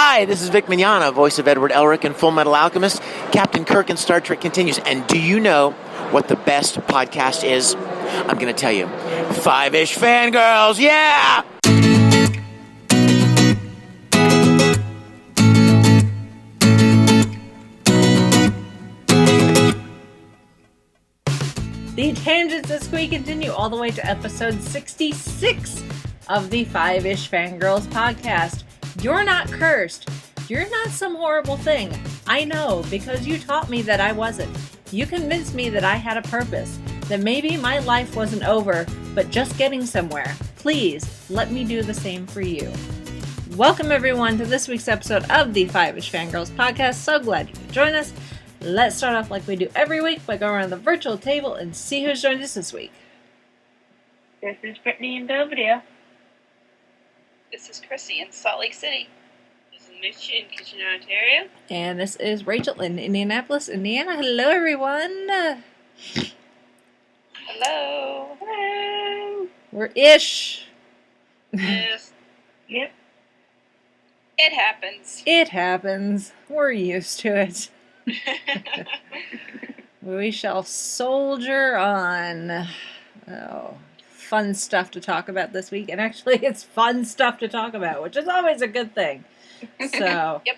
Hi, this is Vic Mignogna, voice of Edward Elric in Full Metal Alchemist. Captain Kirk in Star Trek continues. And do you know what the best podcast is? I'm going to tell you. Fiveish Fangirls, yeah! The tangents this squee continue all the way to episode 66 of the Fiveish Fangirls podcast. You're not cursed. You're not some horrible thing. I know, because you taught me that I wasn't. You convinced me that I had a purpose, that maybe my life wasn't over, but just getting somewhere. Please, let me do the same for you. Welcome everyone to this week's episode of the Fiveish Fangirls podcast. So glad you could join us. Let's start off like we do every week by going around the virtual table and see who's joined us this week. This is Brittany in Belvedere. This is Chrissy in Salt Lake City. This is Mitch in Kitchener, Ontario. And this is Rachel in Indianapolis, Indiana. Hello, everyone. Hello. Hello. We're ish. Yes. Yep. It happens. It happens. We're used to it. We shall soldier on. Oh, fun stuff to talk about this week. And actually, it's fun stuff to talk about, which is always a good thing. So, Yep.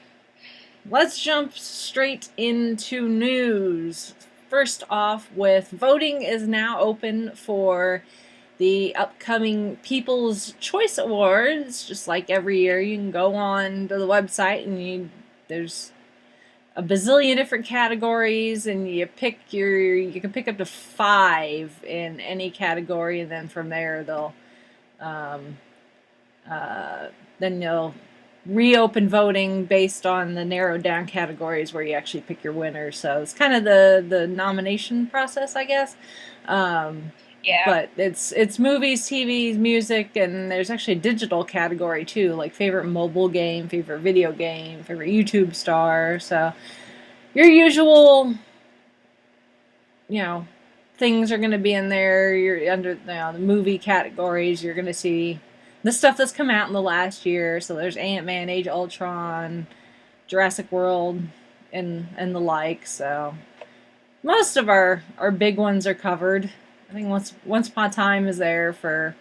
Let's jump straight into news. First off, with voting is now open for the upcoming People's Choice Awards. Just like every year, you can go on to the website and there's a bazillion different categories, and you can pick up to 5 in any category, and then from there then you'll reopen voting based on the narrowed down categories where you actually pick your winners. So it's kind of the nomination process, I guess. Yeah. But it's movies, TVs, music, and there's actually a digital category too, like favorite mobile game, favorite video game, favorite YouTube star. So your usual, things are going to be in there. You're under the movie categories. You're going to see the stuff that's come out in the last year. So there's Ant-Man, Age of Ultron, Jurassic World, and the like. So most of our big ones are covered. I think Once Upon a Time is there for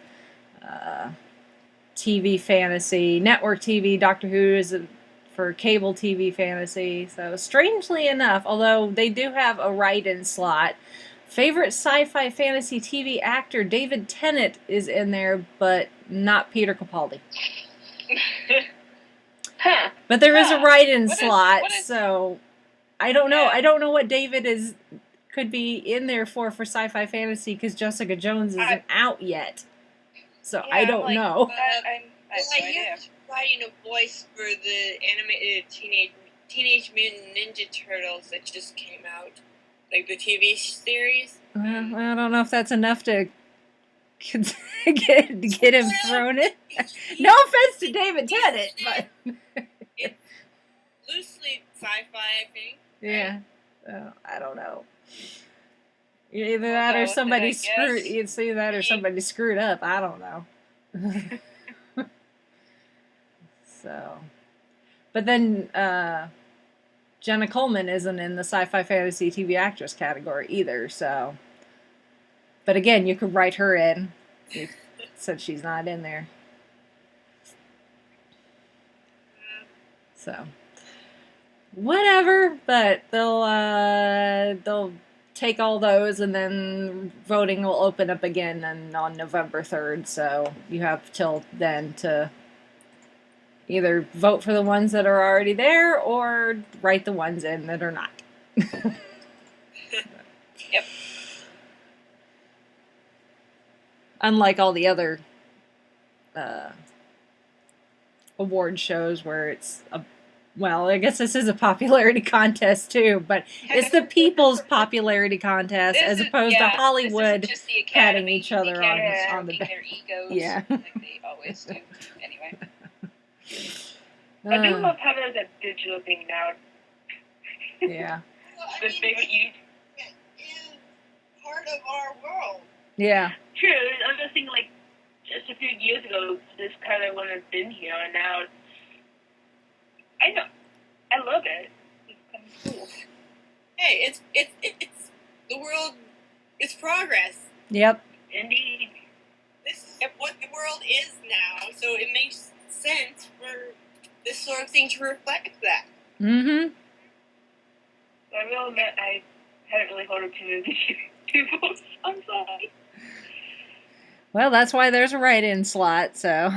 TV fantasy, network TV. Doctor Who is for cable TV fantasy. So strangely enough, although they do have a write-in slot, favorite sci-fi fantasy TV actor David Tennant is in there, but not Peter Capaldi. Huh. But there is a write-in What is- slot, what is- so I don't know. Yeah. I don't know what David could be in there for sci-fi fantasy, because Jessica Jones isn't out yet. So I don't know. I have no idea. You're providing a voice for the animated Teenage Mutant Ninja Turtles that just came out, like the TV series. Well, I don't know if that's enough to get him thrown in. No offense to David Tennant, but It's loosely sci-fi, I think. yeah, I don't know. Either that or Okay, somebody I screwed. guess. You'd see that or somebody screwed up. I don't know. So, but then Jenna Coleman isn't in the sci-fi fantasy TV actress category either. So, but again, you could write her in since she's not in there. So, whatever. But they'll take all those, and then voting will open up again on November 3rd. So you have till then to either vote for the ones that are already there or write the ones in that are not. Yep. Unlike all the other award shows where it's well, I guess this is a popularity contest too, but it's the people's popularity contest as opposed to Hollywood just the patting Academy. each other the Academy on the back. their egos, Yeah. like they always do. Anyway. I do love how there's a digital thing now. Yeah. The favorite you. Is part of our world. Yeah. True. I was just thinking, like, just a few years ago, this kind of wouldn't have been here, and now love it. It's kind of cool. Hey, it's the world. It's progress. Yep. Indeed. This is what the world is now, so it makes sense for this sort of thing to reflect that. Mm-hmm. I will admit I haven't really heard of too many people. I'm sorry. Well, that's why there's a write-in slot, so...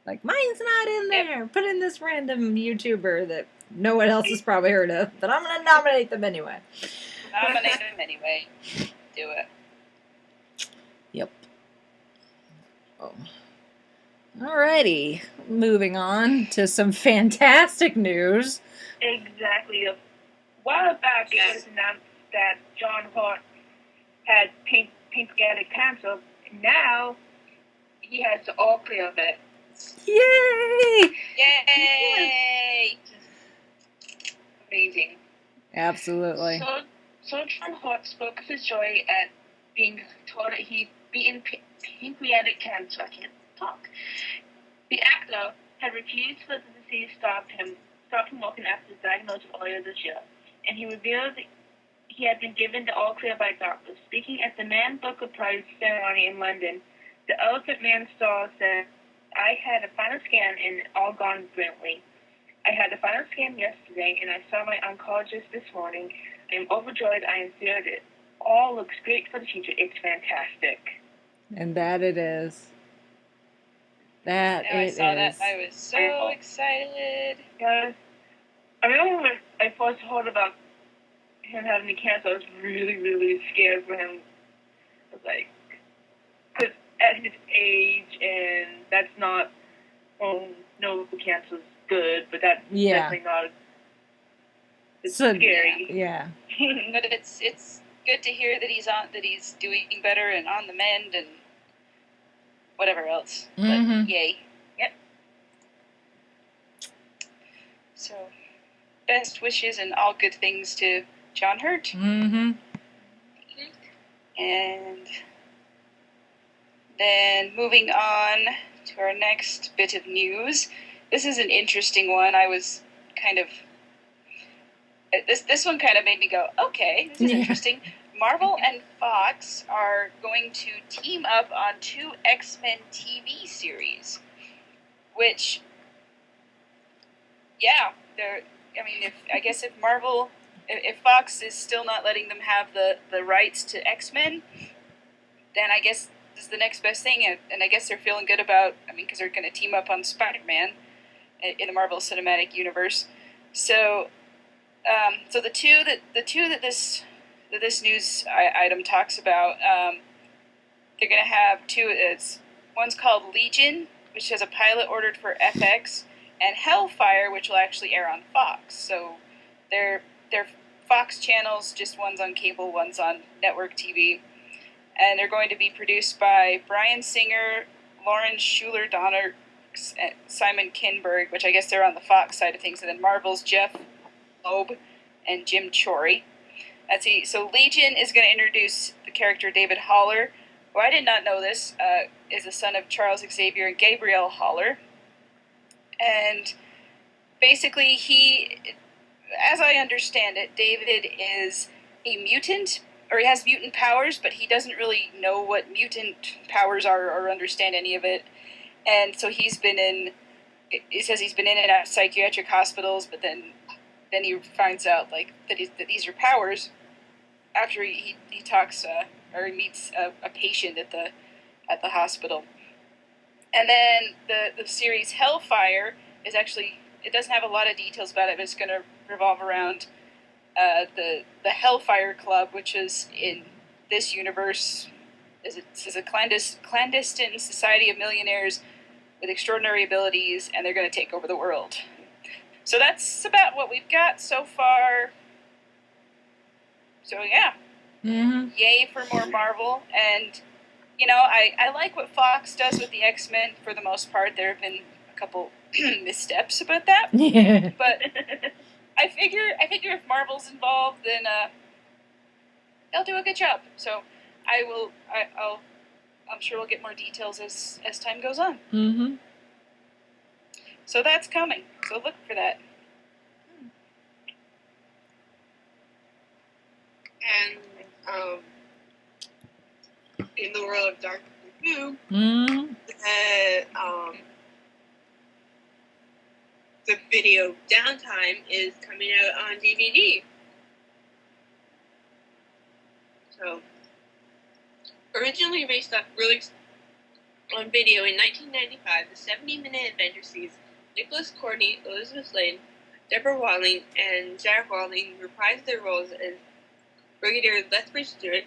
Like, mine's not in there! Put in this random YouTuber that no one else has probably heard of, but I'm gonna nominate them anyway. Nominate him anyway. Do it. Yep. Oh. Alrighty. Moving on to some fantastic news. Exactly. A while back, it was announced that John Hart had pancreatic cancer. Now, he has the all clear of it. Yay! Yay! Amazing. Absolutely. So John Hart spoke of his joy at being told that he'd beaten pancreatic cancer. I can't talk. The actor had refused to let the disease stop him working after his diagnosis earlier this year, and he revealed that he had been given the all clear by doctors. Speaking at the Man Booker Prize ceremony in London, the Elephant Man star said, "I had a final scan and it all gone brilliantly. I had the final scan yesterday and I saw my oncologist this morning. I am overjoyed. I am thrilled. It all looks great for the future. It's fantastic." And that it is. That Now I it saw is. that. I was so excited. Yes. I remember when I first heard about him having the cancer, I was really, really scared for him. I was like, because at his age, and that's not, no, cancer's good, but that's definitely not, it's So, scary. Yeah. But it's good to hear that he's doing better and on the mend and whatever else. Mm-hmm. But yay. Yep. So, best wishes and all good things to John Hurt. Mm-hmm. And then moving on to our next bit of news. This is an interesting one. I was kind of... This one kind of made me go, okay, this is interesting. Marvel and Fox are going to team up on 2 X-Men TV series. Which, yeah, if Fox is still not letting them have the rights to X-Men, then I guess this is the next best thing, and I guess they're feeling good about, because they're going to team up on Spider-Man in the Marvel Cinematic Universe. So, the two that this news item talks about, they're going to have 2. One's called Legion, which has a pilot ordered for FX, and Hellfire, which will actually air on Fox. So, they're Fox channels, just one's on cable, one's on network TV. And they're going to be produced by Bryan Singer, Lauren Schuler-Donner, Simon Kinberg, which I guess they're on the Fox side of things, and then Marvel's Jeff Loeb and Jim Chory. So Legion is going to introduce the character David Haller, who I did not know this, is the son of Charles Xavier and Gabrielle Haller. And basically he, as I understand it, David is a mutant, or he has mutant powers, but he doesn't really know what mutant powers are or understand any of it. And so he says he's been in and out of psychiatric hospitals, but then he finds out that these are powers after he talks or he meets a patient at the hospital. And then the series Hellfire is actually, it doesn't have a lot of details about it, but it's going to revolve around the Hellfire Club, which is in this universe is a clandestine society of millionaires with extraordinary abilities, and they're going to take over the world. So that's about what we've got so far. So yeah, Yay for more Marvel. And I like what Fox does with the X-Men for the most part. There have been a couple missteps about that, Yeah. but I figure if Marvel's involved, then they'll do a good job. So I'm sure we'll get more details as time goes on. Mm-hmm. So that's coming. So look for that. world of Doctor Who, Mm. the video Downtime is coming out on DVD. So, originally released on video in 1995, the 70-minute adventure sees Nicholas Courtney, Elizabeth Lane, Deborah Walling, and Jack Walling reprise their roles as Brigadier Lethbridge Stewart,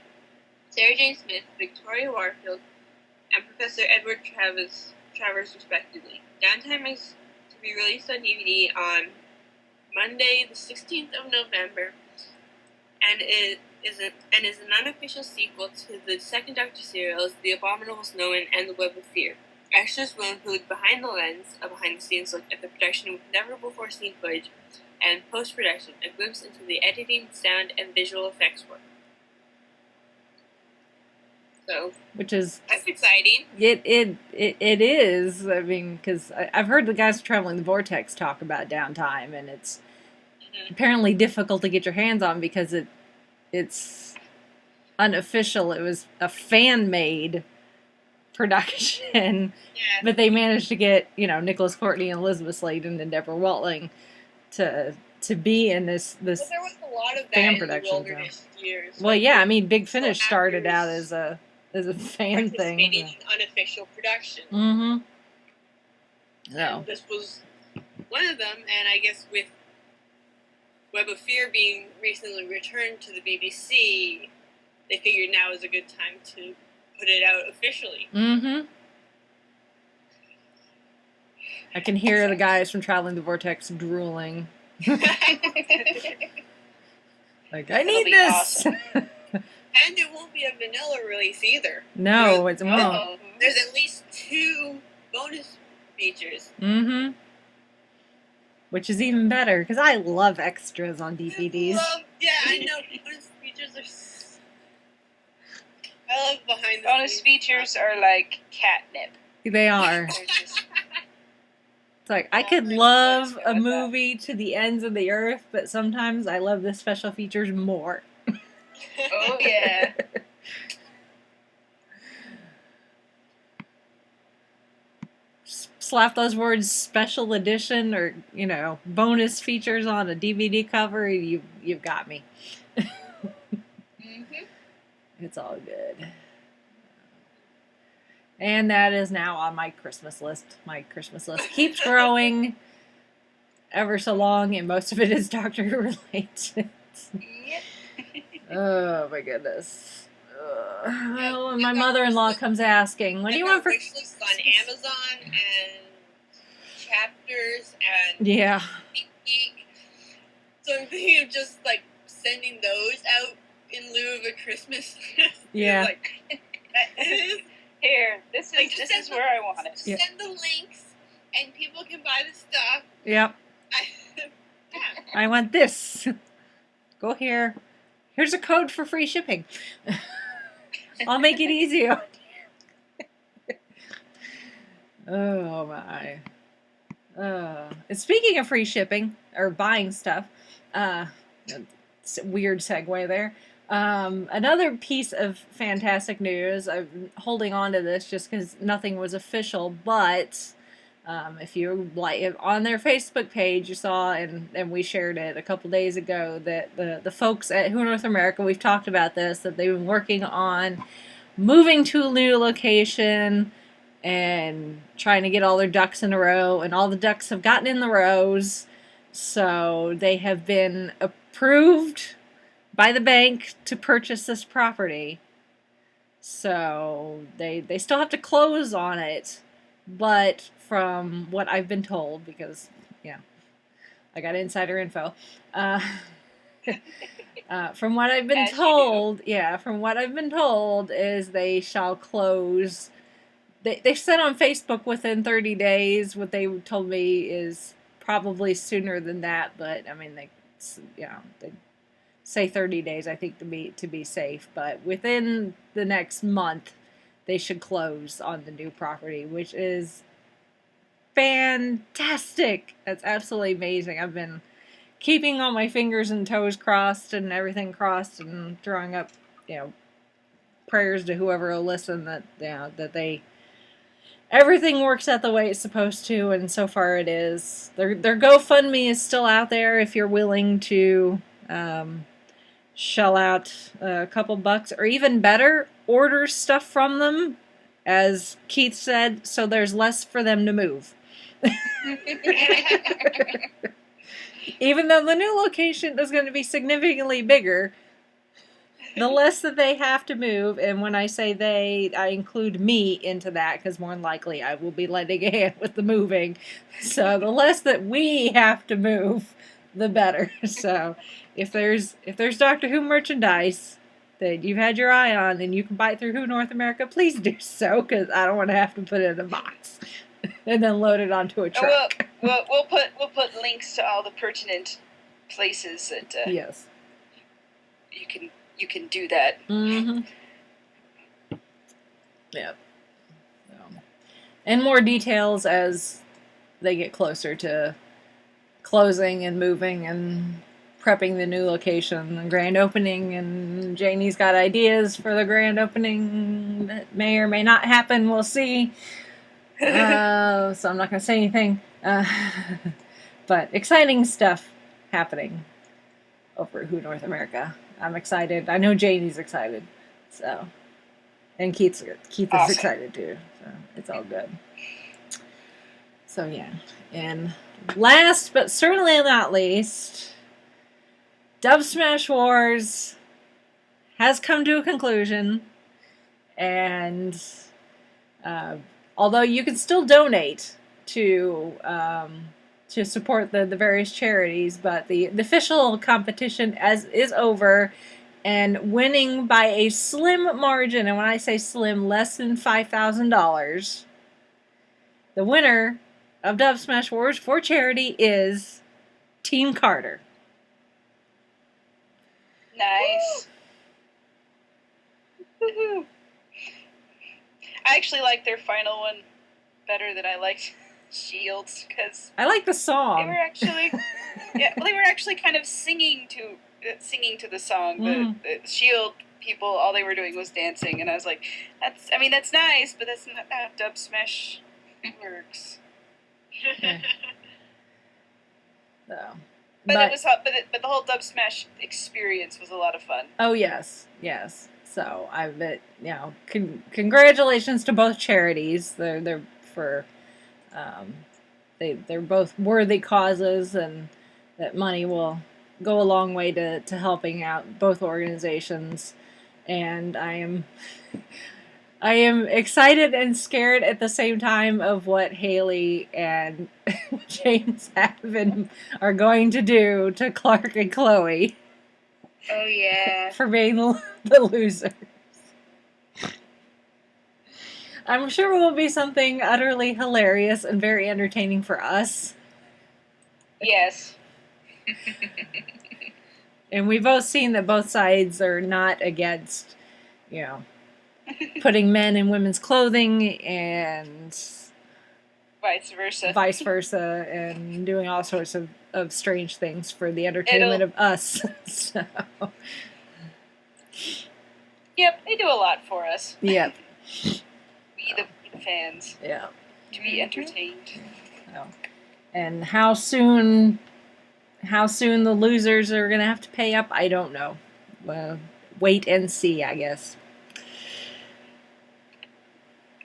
Sarah Jane Smith, Victoria Warfield, and Professor Edward Travers, respectively. Downtime is to be released on DVD on Monday, the 16th of November, and is an unofficial sequel to the second Doctor serials, The Abominable Snowman and The Web of Fear. Extras will include behind the lens, a behind-the-scenes look at the production with never-before-seen footage, and post-production, a glimpse into the editing, sound, and visual effects work. So, Which is that's exciting. it is. I mean, because I've heard the guys traveling the vortex talk about Downtime, and it's apparently difficult to get your hands on because it's unofficial. It was a fan-made production, but they managed to get Nicholas Courtney and Elizabeth Sladen and Deborah Walling to be in this Well, there was a lot of that fan in production. the wilderness years. Well, yeah, I mean, Big So Finish started out actors as a fan thing. participating in unofficial production. Mm-hmm. No. And this was one of them, and I guess with Web of Fear being recently returned to the BBC, they figured now is a good time to put it out officially. Mm-hmm. I can hear the guys from Traveling the Vortex drooling. Like, I need this! Awesome. And it won't be a vanilla release either. No, it's more. There's at least 2 bonus features. Mm-hmm. Which is even better, because I love extras on DVDs. I know. Bonus features are. I love behind the Bonus scenes features are like catnip. They are. They're just It's like, I could love a movie to the ends of the earth, but sometimes I love the special features more. oh yeah. Slap those words special edition or, bonus features on a DVD cover, you've got me. It's all good. And that is now on my Christmas list. My Christmas list keeps growing ever so long, and most of it is Doctor Who related. Yep. Oh my goodness. Well, when my mother-in-law comes asking, what do you want for... wish lists on Amazon and Chapters and Yeah. Geek. So I'm thinking of just like sending those out in lieu of a Christmas list. Yeah. Like, Here, this Like, is just this is send where I want it. just send the links and people can buy the stuff. Yep. Yeah. I want this. Go here. Here's a code for free shipping. I'll make it easy on you. Oh my. And speaking of free shipping or buying stuff, it's a weird segue there. Another piece of fantastic news. I'm holding on to this just because nothing was official, but if you like on their Facebook page, you saw and we shared it a couple days ago that the folks at Who North America, we've talked about this, that they've been working on moving to a new location and trying to get all their ducks in a row, and all the ducks have gotten in the rows, so they have been approved by the bank to purchase this property. So they still have to close on it, but from what I've been told, because I got insider info, from what I've been told, from what I've been told is they shall close. They said on Facebook within 30 days. What they told me is probably sooner than that, but I mean they say 30 days, I think, to be safe, but within the next month they should close on the new property, which is fantastic. That's absolutely amazing. I've been keeping all my fingers and toes crossed and everything crossed and drawing up, prayers to whoever will listen that that they everything works out the way it's supposed to, and so far it is. Their GoFundMe is still out there if you're willing to shell out a couple bucks, or even better, order stuff from them, as Keith said, so there's less for them to move. Even though the new location is going to be significantly bigger, the less that they have to move, and when I say they, I include me into that, because more than likely I will be lending a hand with the moving. So the less that we have to move, the better. So if there's Doctor Who merchandise that you've had your eye on and you can buy it through Who North America, please do so, because I don't want to have to put it in a box and then load it onto a truck. We'll put links to all the pertinent places that yes, you can do that. Mm-hmm. Yep. And more details as they get closer to closing and moving and prepping the new location and grand opening. And Janie's got ideas for the grand opening that may or may not happen. We'll see. So I'm not going to say anything. But exciting stuff happening over at Who North America. I'm excited. I know Janie's excited. So, and Keith is excited too. So it's all good. So yeah. And last but certainly not least, Dub Smash Wars has come to a conclusion, and although you can still donate to support the various charities, but the official competition is over, and winning by a slim margin, and when I say slim, less than $5,000, the winner of Dub Smash Wars for charity is Team Carter. Nice. Woohoo. I actually like their final one better than I liked Shields, because I like the song. They were actually, they were actually kind of singing to the song. The Shield people, all they were doing was dancing, and I was like, that's nice, but that's not how Dub Smash works. So, but the whole Dub Smash experience was a lot of fun. Oh yes. So congratulations to both charities. They're for they're both worthy causes, and that money will go a long way to helping out both organizations. And I am excited and scared at the same time of what Haley and James are going to do to Clark and Chloe. Oh yeah. For being the losers. I'm sure it will be something utterly hilarious and very entertaining for us. Yes. And we've both seen that both sides are not against, putting men in women's clothing and vice versa, and doing all sorts of strange things for the entertainment of us. So. Yep, they do a lot for us. Yep. We the fans. Yeah. To be entertained. Oh. And how soon the losers are going to have to pay up, I don't know. Well, wait and see, I guess.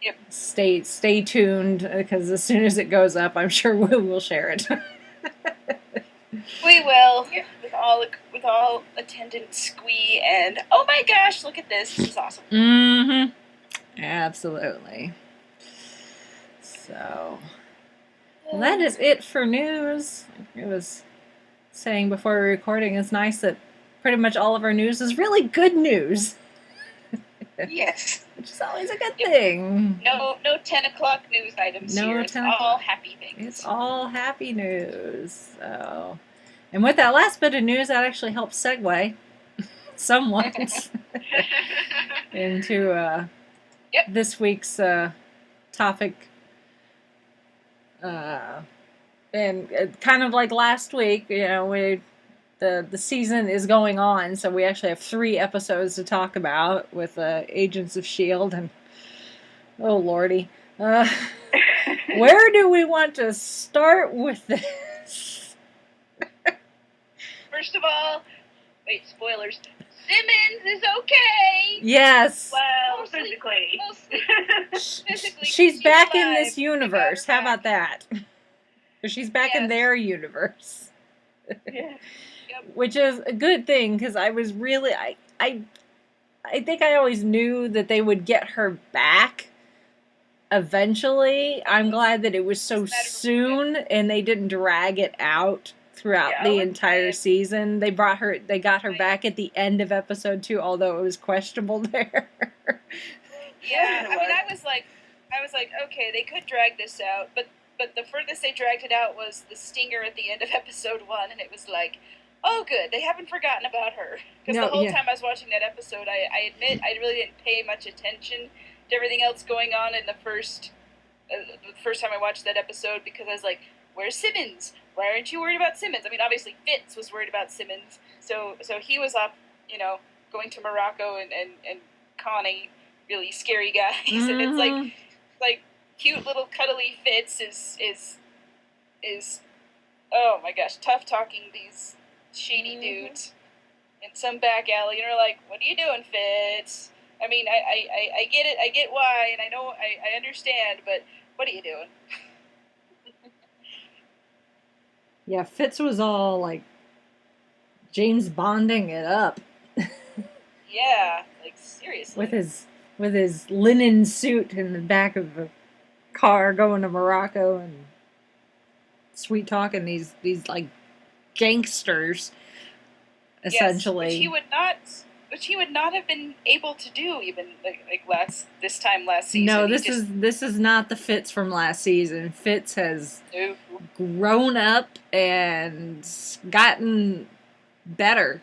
Yep. Stay tuned, because as soon as it goes up, I'm sure we will share it. We will, with all attendant squee, and oh my gosh, look at this is awesome. Mm-hmm. Absolutely. So, well, that is it for news. It was saying before we were recording, it's nice that pretty much all of our news is really good news. Yes. Which is always a good thing. No 10 o'clock news items here. It's all happy things. It's all happy news. So, and with that last bit of news, that actually helps segue somewhat into this week's topic. And kind of like last week, we the season is going on, so we actually have 3 episodes to talk about with Agents of S.H.I.E.L.D. and oh lordy. Where do we want to start with this? First of all, wait, spoilers. Simmons is okay. Yes. Well, Mostly- physically, She's back in alive. this universe. They How got her about that? She's back in Yes. their universe. yeah. Which is a good thing, because I was really... I think I always knew that they would get her back eventually. I'm glad that it was so soon and they didn't drag it out throughout Yeah, the I was entire glad. season. They got her back at the end of episode 2, although it was questionable there. Yeah, It I mean, was. I was like, okay, they could drag this out, but the furthest they dragged it out was the stinger at the end of episode 1, and it was like, oh, good, they haven't forgotten about her. Because No, the whole yeah. time I was watching that episode, I admit I really didn't pay much attention to everything else going on in the first time I watched that episode, because I was like, where's Simmons? Why aren't you worried about Simmons? I mean, obviously Fitz was worried about Simmons, so he was up, going to Morocco and conning really scary guys, and it's Mhm. like cute little cuddly Fitz is oh my gosh, tough talking these shady dudes in some back alley, and we're like, what are you doing, Fitz? I mean, I get it, I get why, and I know I understand, but what are you doing? Yeah, Fitz was all like James Bonding it up Yeah, like seriously. with his linen suit in the back of the car going to Morocco and sweet talking these like gangsters essentially. Yes, which he would not have been able to do even like this time last season. No, He this is not the Fitz from last season. Fitz has no. grown up and gotten better.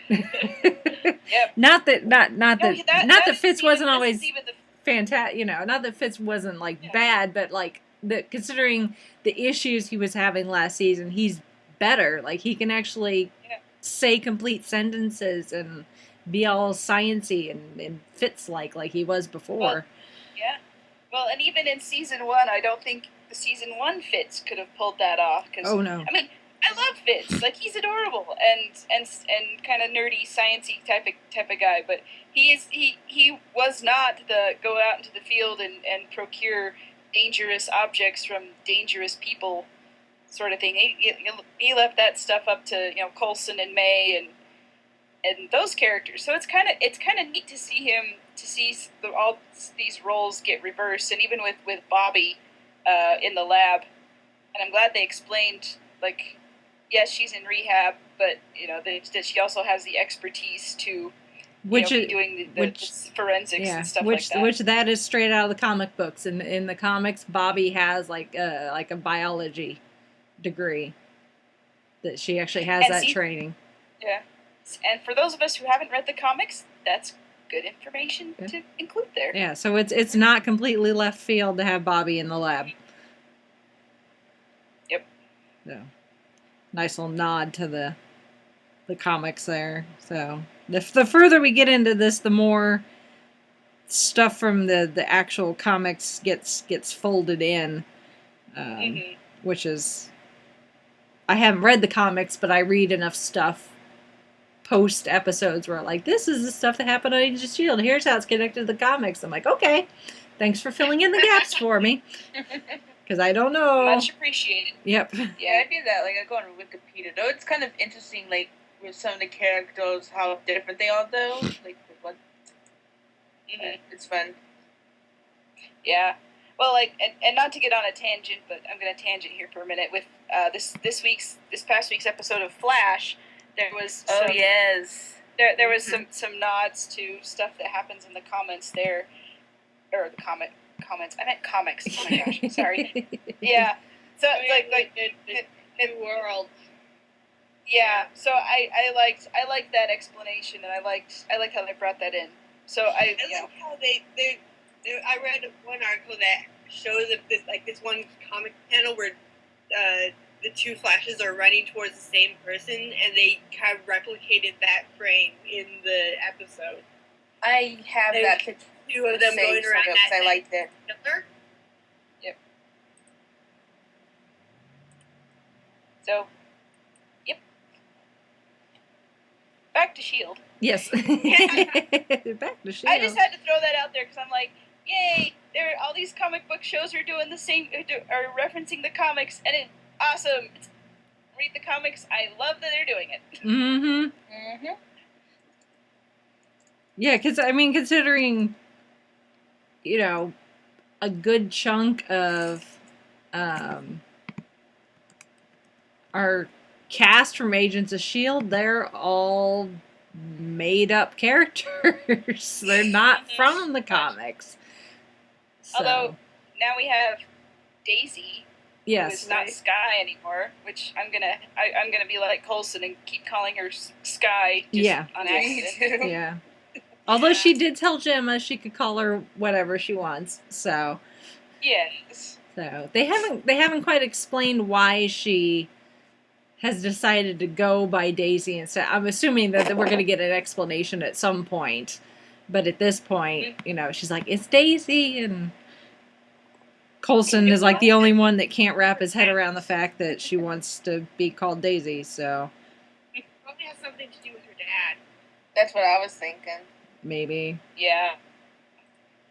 Yep. Not that Fitz even- wasn't this always is even the fantastic. Not that Fitz wasn't like Yeah. bad, but like considering the issues he was having last season, he's better. Like he can actually Yeah. say complete sentences and be all sciency and Fitz like he was before. Yeah. Well, and even in season 1, I don't think the season 1 Fitz could have pulled that off. Cause, Oh no. I mean, I love Fitz. Like, he's adorable and kind of nerdy, sciencey type of guy. But he was not the go out into the field and procure dangerous objects from dangerous people sort of thing. He left that stuff up to Coulson and May and those characters. So it's kind of neat to see all these roles get reversed, and even with Bobby in the lab. And I'm glad they explained, like, yes, she's in rehab, but that she also has the expertise to be doing the forensics and stuff like that. Which that is straight out of the comic books. In the comics, Bobby has like a biology degree that she actually has And that training. Yeah. And for those of us who haven't read the comics, that's good information Yeah. to include there. Yeah, so it's not completely left field to have Bobby in the lab. Yep. So, nice little nod to the comics there. So the further we get into this, the more stuff from the actual comics gets folded in, which is, I haven't read the comics, but I read enough stuff post episodes where like, this is the stuff that happened on Agents of S.H.I.E.L.D. Here's how it's connected to the comics. I'm like, okay, thanks for filling in the gaps for me, because I don't know. Much appreciated. Yep. Yeah, I do that. Like, I go on Wikipedia. Though it's kind of interesting, like, with some of the characters, how different they are, though. Like, what? It's fun. Yeah. Well, like, and not to get on a tangent, but I'm going to tangent here for a minute. With this past week's episode of Flash, there was Yes. there was some nods to stuff that happens in the comments there, or the comments. I meant comics. Oh my gosh, sorry. Yeah. So like the world. yeah. So I liked that explanation, and I liked how they brought that in. So I like how they I read one article that shows this one comic panel where the two flashes are running towards the same person, and they kind of replicated that frame in the episode. I have that picture. Two of them going around because I liked it. together. Yep. So, yep. Back to S.H.I.E.L.D. Yes. Back to S.H.I.E.L.D. I just had to throw that out there because I'm like, yay! There, all these comic book shows are doing the same, are referencing the comics, and it's awesome. Read the comics. I love that they're doing it. Mm-hmm. Mm-hmm. Yeah, because, I mean, considering, you know, a good chunk of our cast from Agents of S.H.I.E.L.D., they're all made-up characters. They're not from the comics. So, Although, now we have Daisy, who yes. is not Sky anymore, which I'm gonna be like Coulson and keep calling her Sky just Yeah. on accident. Yeah. Although she did tell Gemma she could call her whatever she wants. So Yes. they haven't quite explained why she has decided to go by Daisy instead. I'm assuming that we're going to get an explanation at some point. But at this point, you know, she's like, it's Daisy, and Coulson is like the only one that can't wrap his head around the fact that she wants to be called Daisy, so It probably has something to do with her dad. That's what I was thinking. maybe. Yeah.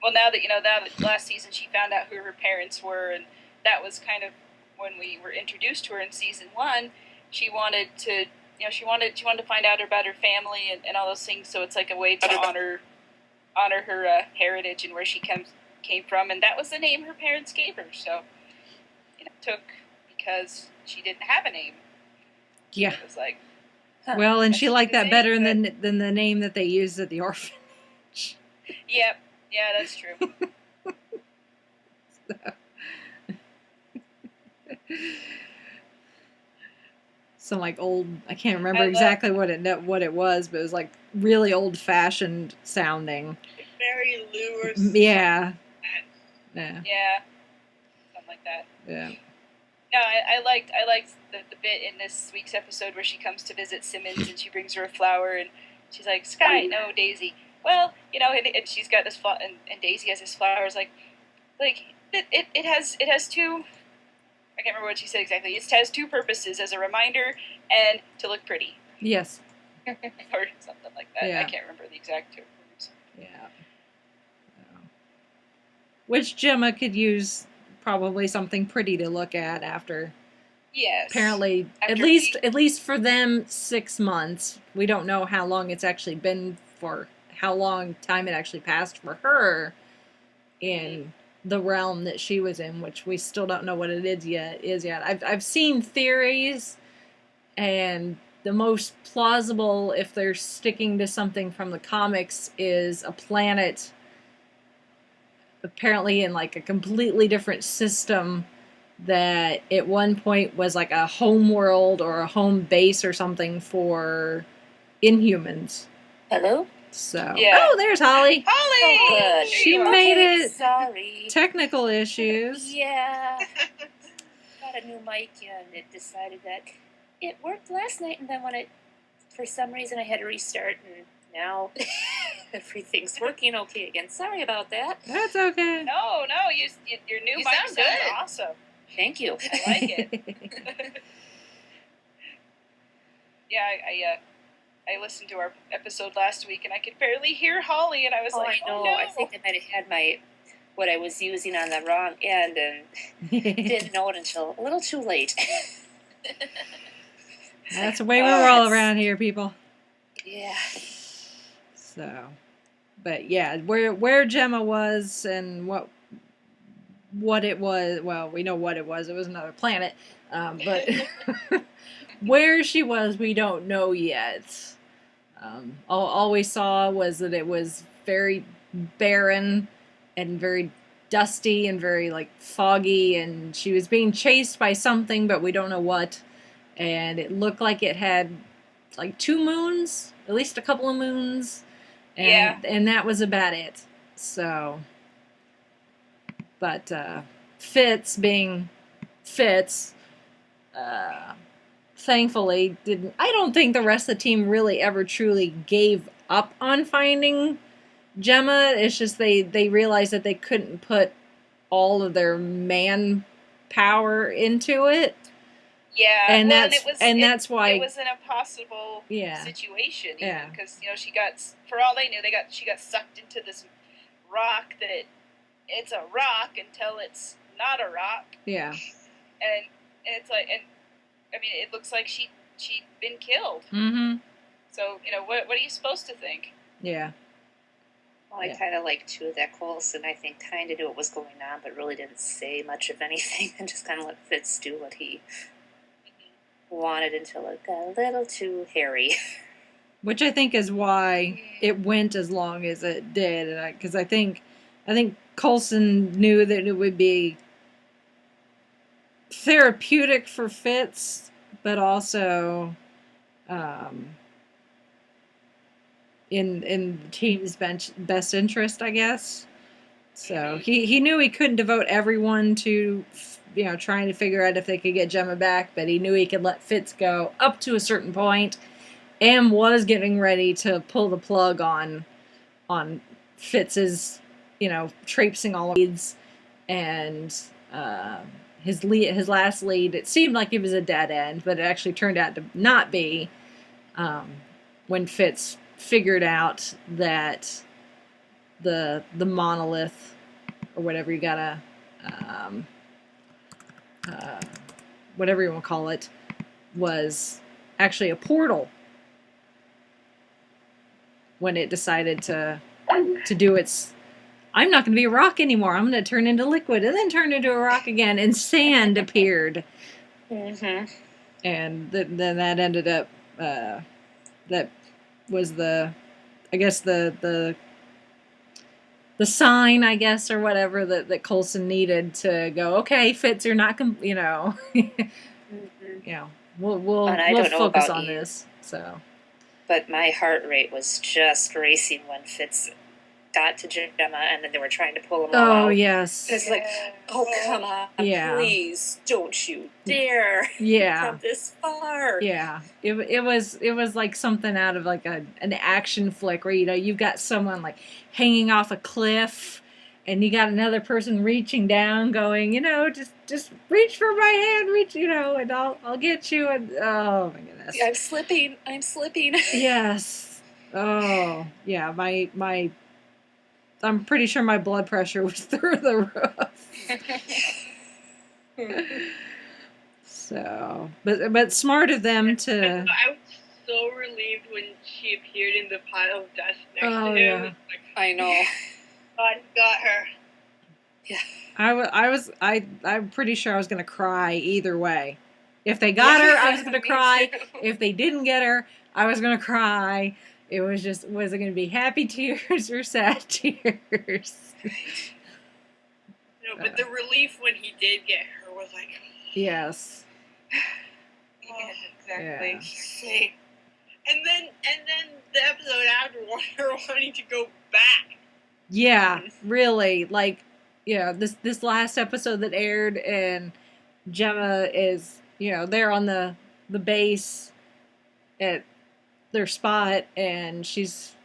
Well, now that last season she found out who her parents were, and that was kind of when we were introduced to her in season 1. She wanted to, she wanted to find out about her family and all those things. So it's like a way to honor her heritage and where she came from, and that was the name her parents gave her. So it took because she didn't have a name. Yeah. It was like, Well, and she liked that better But- than the name that they used at the orphanage. yep, yeah, that's true. Some like old, I can't remember I love- exactly what it was, but it was like really old fashioned sounding. Very lure. Yeah. Yeah. Yeah, something like that. Yeah. No, I liked the bit in this week's episode where she comes to visit Simmons and she brings her a flower and she's like, Sky, no, Daisy. Well, and she's got this flower, and Daisy has this flower. It's like it has two. I can't remember what she said exactly. It has two purposes: as a reminder and to look pretty, Yes. or something like that. Yeah. I can't remember the exact two words. Yeah. Which Gemma could use probably something pretty to look at after. Yes. Apparently, at After least for them, 6 months. We don't know how long it's actually been for, how long time it actually passed for her in the realm that she was in, which we still don't know what it is yet. I've seen theories, and the most plausible, if they're sticking to something from the comics, is a planet apparently in like a completely different system that at one point was like a home world or a home base or something for Inhumans. Hello? So, Yeah. oh, there's Holly. Holly. Oh, good. She made Okay, it. Sorry. Technical issues. Yeah. Got a new mic, and it decided that it worked last night, and then when for some reason, I had to restart, and now everything's working okay again. Sorry about that. That's okay. No, your new You mic sound sounds good. awesome. Thank you. I like it. Yeah, I listened to our episode last week and I could barely hear Holly, and I was like, I know. oh no. I think I might have had what I was using on the wrong end, and didn't know it until a little too late. That's the way we roll around here, people. Yeah. So, but yeah, where Gemma was and what it was. Well, we know what it was. It was another planet. But where she was, we don't know yet. All we saw was that it was very barren and very dusty and very like foggy, and she was being chased by something, but we don't know what. And it looked like it had like 2 moons, at least a couple of moons. And that was about it. So, but Fitz being Fitz, thankfully didn't. I don't think the rest of the team really ever truly gave up on finding Gemma. It's just they realized that they couldn't put all of their manpower into it. Yeah, and well, that's why it was an impossible Yeah. situation. Yeah. Because she got, for all they knew, she got sucked into this rock that it's a rock until it's not a rock. Yeah. And it's like, and I mean, it looks like she'd been killed. Mm-hmm. So what are you supposed to think? Yeah. Well, I kind of like, too, that Coulson, I think, kind of knew what was going on, but really didn't say much of anything and just kind of let Fitz do what he wanted until it got a little too hairy. Which I think is why it went as long as it did. Because I think Coulson knew that it would be therapeutic for Fitz, but also in the team's best interest, I guess. So he knew he couldn't devote everyone to trying to figure out if they could get Gemma back, but he knew he could let Fitz go up to a certain point, and was getting ready to pull the plug on Fitz's traipsing all leads, and his last lead. It seemed like it was a dead end, but it actually turned out to not be. When Fitz figured out that the monolith, or whatever you gotta, whatever you want to call it, was actually a portal. When it decided to do its, I'm not going to be a rock anymore. I'm going to turn into liquid, and then turn into a rock again, and sand appeared. Mm-hmm. And then that ended up, that was the sign, I guess, or whatever that Coulson needed to go, okay, Fitz, you're not, Mm-hmm. we'll don't know focus about on you. this. So, But my heart rate was just racing when Fitz got to Gemma, and then they were trying to pull him out. oh yes, It's like, oh, come on, Yeah. please, don't you dare yeah. come this far. Yeah, it was like something out of like an action flick where you've got someone like hanging off a cliff, and you got another person reaching down, going, just reach for my hand, and I'll get you. And oh my goodness, I'm slipping. yes. Oh yeah, my I'm pretty sure my blood pressure was through the roof. So, but smart of them to. I was so relieved when she appeared in the pile of dust next to him. Yeah. Like, I know. God, he got her. Yeah. I'm pretty sure I was going to cry either way. If they got her, I was going to Me cry. too. If they didn't get her, I was going to cry. It was it going to be happy tears or sad tears? But the relief when he did get her was like, Yes. Yeah, exactly. Yeah. and then the episode after her wanting to go back. Yeah, really. Like, this last episode that aired, and Gemma is, they're on the base at their spot, and she's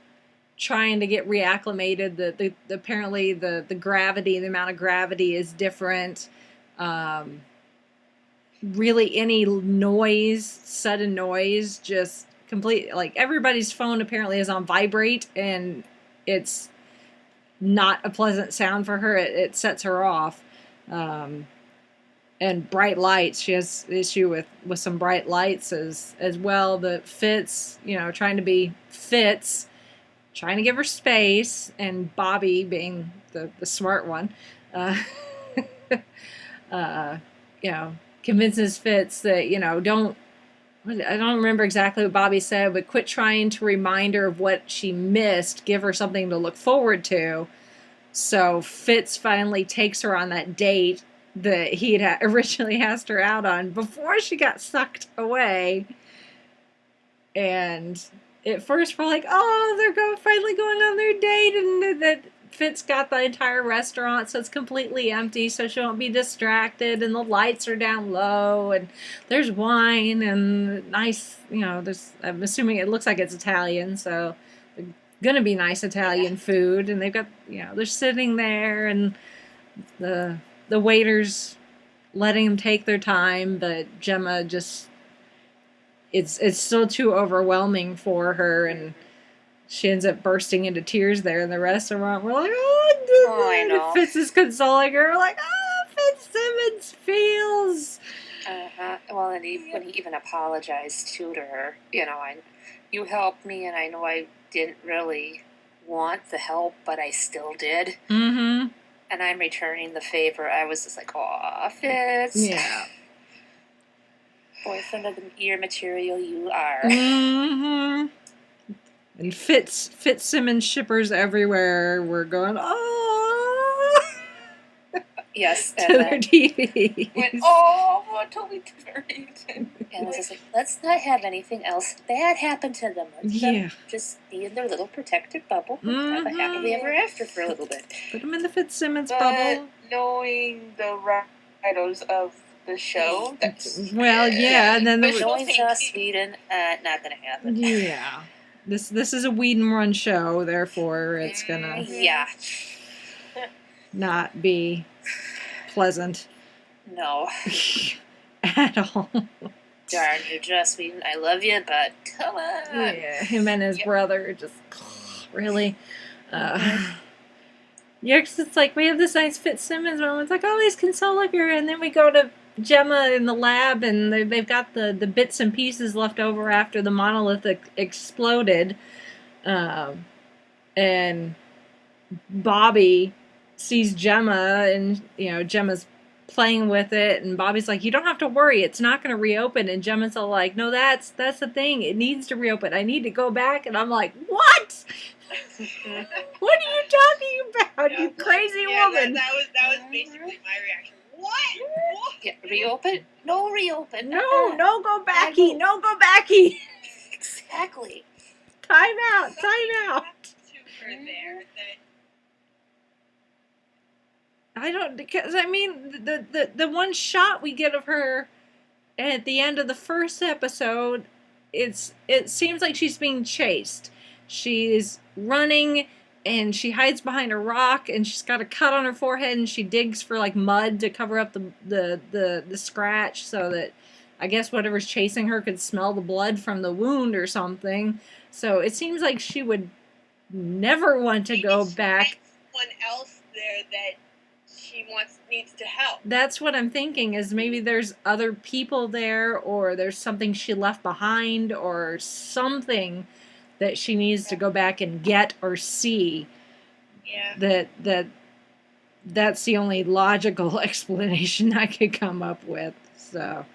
trying to get reacclimated. The apparently the gravity, the amount of gravity is different. Really, any sudden noise, just complete, like, everybody's phone apparently is on vibrate, and it's not a pleasant sound for her. It sets her off. And bright lights, she has issue with some bright lights as well. The Fitz, trying to be Fitz, trying to give her space, and Bobby, being the smart one, convinces Fitz that, I don't remember exactly what Bobby said, but quit trying to remind her of what she missed. Give her something to look forward to. So Fitz finally takes her on that date that he had originally asked her out on before she got sucked away. And at first we're like, oh, they're finally going on their date, and that Fitz got the entire restaurant, so it's completely empty, so she won't be distracted, and the lights are down low, and there's wine and nice, I'm assuming it looks like it's Italian, so gonna be nice Italian food, and they've got, they're sitting there, and the waiters letting them take their time, but Gemma just, it's still too overwhelming for her, and she ends up bursting into tears there in the restaurant. We're like, oh, I know. Fitz is consoling her. We're like, Fitz Simmons feels. Well, and when he even apologized to her, you helped me, and I know I didn't really want the help, but I still did. Mm-hmm. And I'm returning the favor. I was just like, aw, Fitz. Yeah. Boyfriend of the year material you are. Mm-hmm. And Fitz Simmons shippers everywhere. We're going, oh. Yes. To their TVs. Went, totally different. And I was just like, let's not have anything else bad happen to them. Let them just be in their little protected bubble and have a happily ever after for a little bit. Put them in the Fitz Simmons bubble. Knowing the writers of the show, and then knowing Joss Whedon, not going to happen. Yeah. This is a Whedon run show, therefore it's gonna not be pleasant. No. At all. Darn you, Joss Whedon. I love you, but come on. Yeah, him and his brother just really. Cause it's like we have this nice Fitz Simmons moment. It's like, oh, he's consoling her, and then we go to Gemma in the lab, and they've got the bits and pieces left over after the monolith exploded, and Bobby sees Gemma, and Gemma's playing with it, and Bobby's like, you don't have to worry, it's not going to reopen, and Gemma's all like, no, that's the thing, it needs to reopen, I need to go back, and I'm like, what? What are you talking about, you crazy woman? That was basically my reaction. What? Yeah, reopen? No, reopen. No go backy. No go backy. Exactly. Time out. To her there that I don't, because I mean the one shot we get of her at the end of the first episode, it seems like she's being chased. She's running, and she hides behind a rock, and she's got a cut on her forehead, and she digs for like mud to cover up the scratch, so that I guess whatever's chasing her could smell the blood from the wound or something. So it seems like she would never want to go back. Someone else there that she needs to help. That's what I'm thinking, is maybe there's other people there, or there's something she left behind, or something that she needs to go back and get or see. Yeah. That's the only logical explanation I could come up with. So,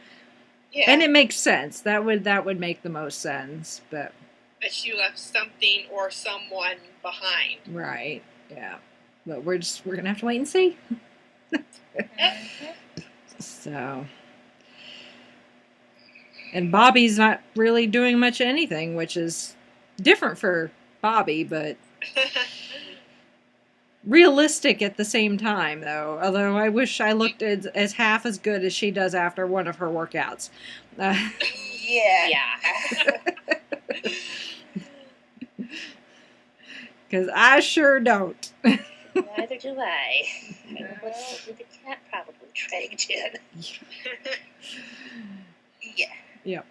Yeah. And it makes sense. That would make the most sense. But that she left something or someone behind. Right. Yeah. But we're gonna have to wait and see. So. And Bobby's not really doing much of anything, which is different for Bobby, but realistic at the same time, though. Although I wish I looked as half as good as she does after one of her workouts. Yeah. Because I sure don't. Neither do I. Well, the cat probably dragged in. Yeah. Yep.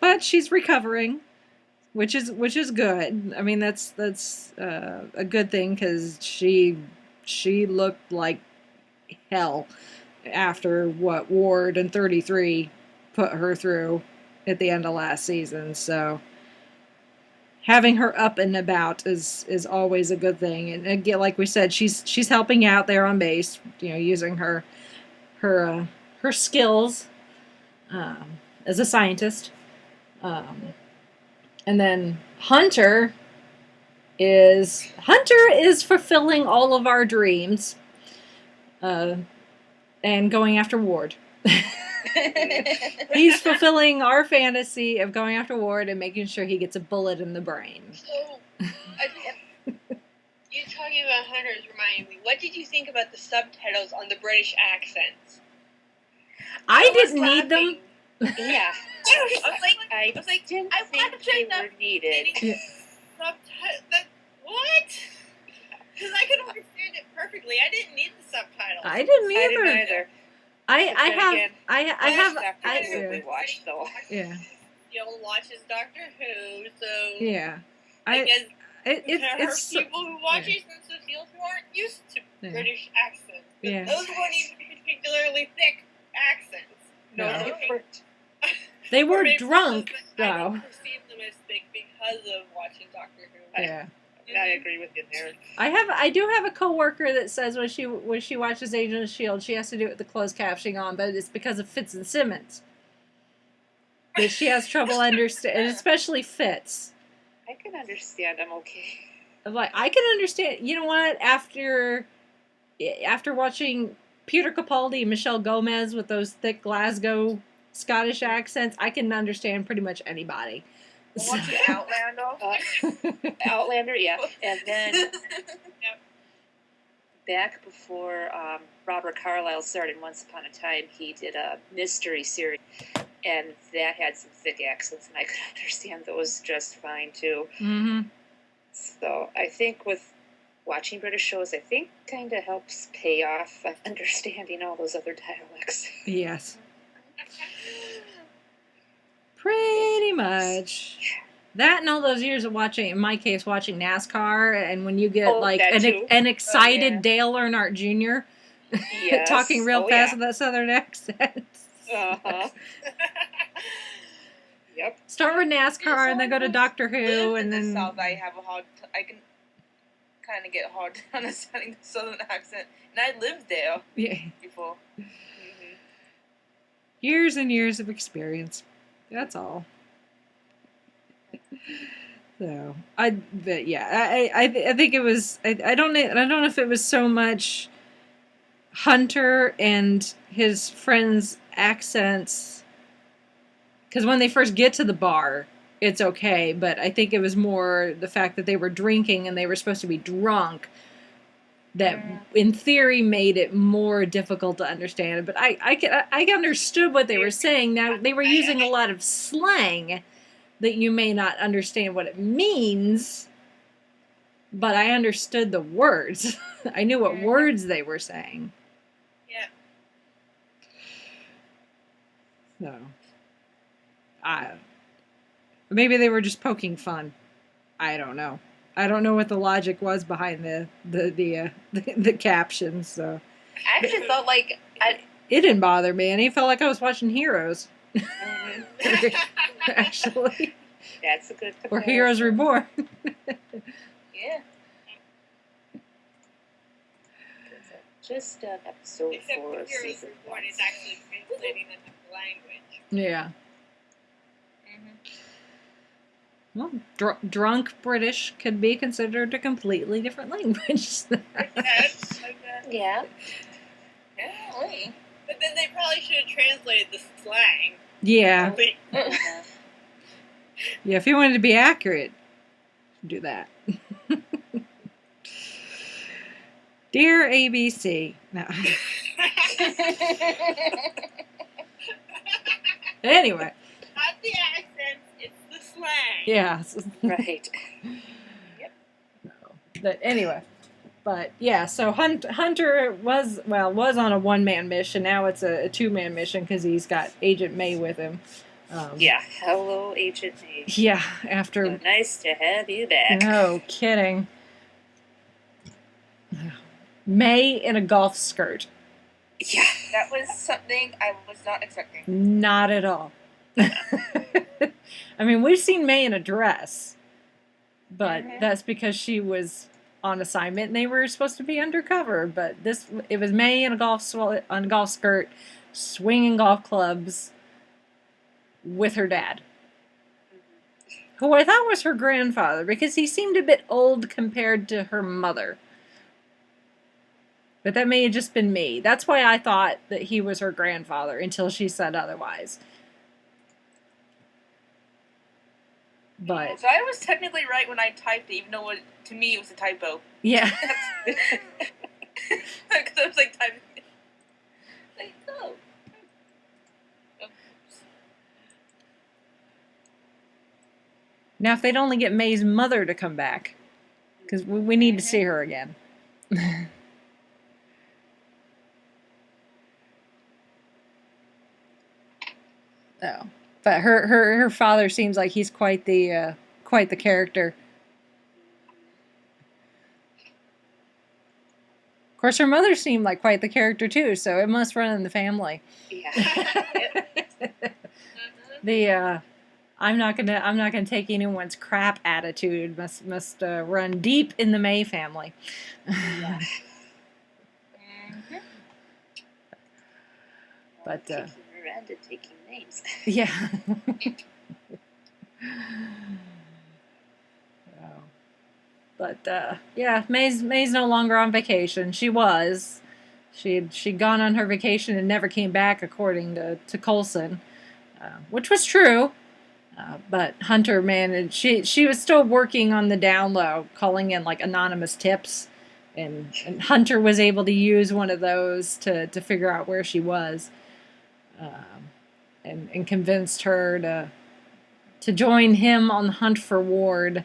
But she's recovering, which is good. I mean, that's a good thing, because she looked like hell after what Ward and 33 put her through at the end of last season. So having her up and about is always a good thing. And again, like we said, she's helping out there on base, using her skills as a scientist. And then Hunter is fulfilling all of our dreams, and going after Ward. He's fulfilling our fantasy of going after Ward and making sure he gets a bullet in the brain. So, talking about Hunters reminding me. What did you think about the subtitles on the British accents? I was didn't need them. laughing. Yeah. I was like, didn't I think watched they enough were needed. Yeah. What? Because I could understand it perfectly. I didn't need the subtitles. I didn't I either. didn't either. I But then have again, I have after I the movie watched though. yeah You'll watch his Doctor Who, so yeah I guess there are it's people who watch yeah. it and Cecile who aren't used to Yeah. British accents. But Yeah. those weren't even particularly thick accents. No, No. they weren't. they Or were maybe drunk it's just that I though. don't perceive them as thick because of watching Doctor Who. Yeah. I agree with you there. I do have a coworker that says when she watches Agent of Shield, she has to do it with the closed captioning on, but it's because of Fitz and Simmons that she has trouble understanding, especially Fitz. I can understand. I'm okay. I'm like, I can understand. You know what? After watching Peter Capaldi and Michelle Gomez with those thick Glasgow Scottish accents, I can understand pretty much anybody. Watching Outlander. Outlander, yeah. And then back before Robert Carlyle started Once Upon a Time, he did a mystery series, and that had some thick accents, and I could understand those just fine too. Mm-hmm. So I think with watching British shows, I think kind of helps pay off of understanding all those other dialects. Yes. Pretty much. That and all those years of watching, in my case, watching NASCAR, and when you get like that too. an excited Oh, yeah. Dale Earnhardt Jr. Yes. talking real Oh, fast yeah. with that southern accent. Uh-huh. Yep. Start with NASCAR and then go to Doctor Who, Live and in then the South, I have a hard. I can kind of get hard understanding the Southern accent, and I lived there yeah, before. years and years of experience. That's all. So but yeah, I think it was. I don't know if it was so much Hunter and his friends' accents, because when they first get to the bar, it's okay. But I think it was more the fact that they were drinking and they were supposed to be drunk that, in theory, made it more difficult to understand. But I understood what they were saying. Now they were using a lot of slang that you may not understand what it means, but I understood the words. I knew what words they were saying. Yeah. So, maybe they were just poking fun. I don't know. I don't know what the logic was behind the captions. So I actually felt like it didn't bother me, and it felt like I was watching Heroes. Actually, That's a good or comparison. Heroes Reborn. yeah. Just episode Except 4 the of Heroes season Reborn 1. is actually translating the language. Yeah. Well, drunk British could be considered a completely different language. Yes, like that. Yeah. Yeah. But then they probably should have translated the slang. Yeah. Wait, Uh-huh. Yeah, if you wanted to be accurate, do that. Dear ABC. No. Anyway. Not the accents, it's the slang. Yeah. Right. But anyway. But yeah, so Hunter was on a one-man mission. Now it's a two-man mission because he's got Agent May with him. Yeah. Hello, Agent May. Yeah, after... So nice to have you back. No kidding. May in a golf skirt. Yeah. That was something I was not expecting. Not at all. I mean, we've seen May in a dress, but that's because she was on assignment and they were supposed to be undercover. But it was May in a golf skirt, swinging golf clubs with her dad, who I thought was her grandfather because he seemed a bit old compared to her mother. But that may have just been me. That's why I thought that he was her grandfather until she said otherwise. But So I was technically right when I typed it, even though to me it was a typo. yeah. Because I was like typing. Like, oh. Now, if they'd only get May's mother to come back, because we need to see her again. Oh, but her father seems like he's quite the character. Of course, her mother seemed like quite the character too, so it must run in the family. Yeah. The I'm not gonna take anyone's crap attitude must run deep in the May family. Yeah. But taking Miranda taking names. yeah. But yeah, May's no longer on vacation. She was. She'd gone on her vacation and never came back, according to Coulson, which was true. But Hunter managed. She was still working on the down low, calling in like anonymous tips, and Hunter was able to use one of those to figure out where she was, and convinced her to join him on the hunt for Ward.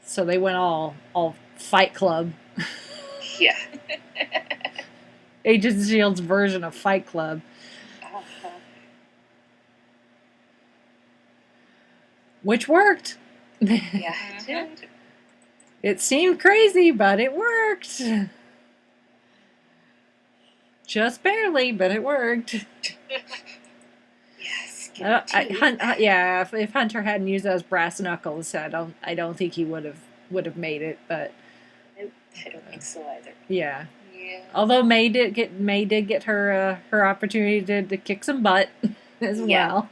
So they went all Fight Club. Yeah. Agents of S.H.I.E.L.D.'s version of Fight Club. Uh-huh. Which worked. Yeah, it did. It seemed crazy, but it worked. Just barely, but it worked. Yes. Yeah, if Hunter hadn't used those brass knuckles, I don't think he would have made it. But Nope, I don't think so either. yeah. Yeah. Although May did get her opportunity to kick some butt as well.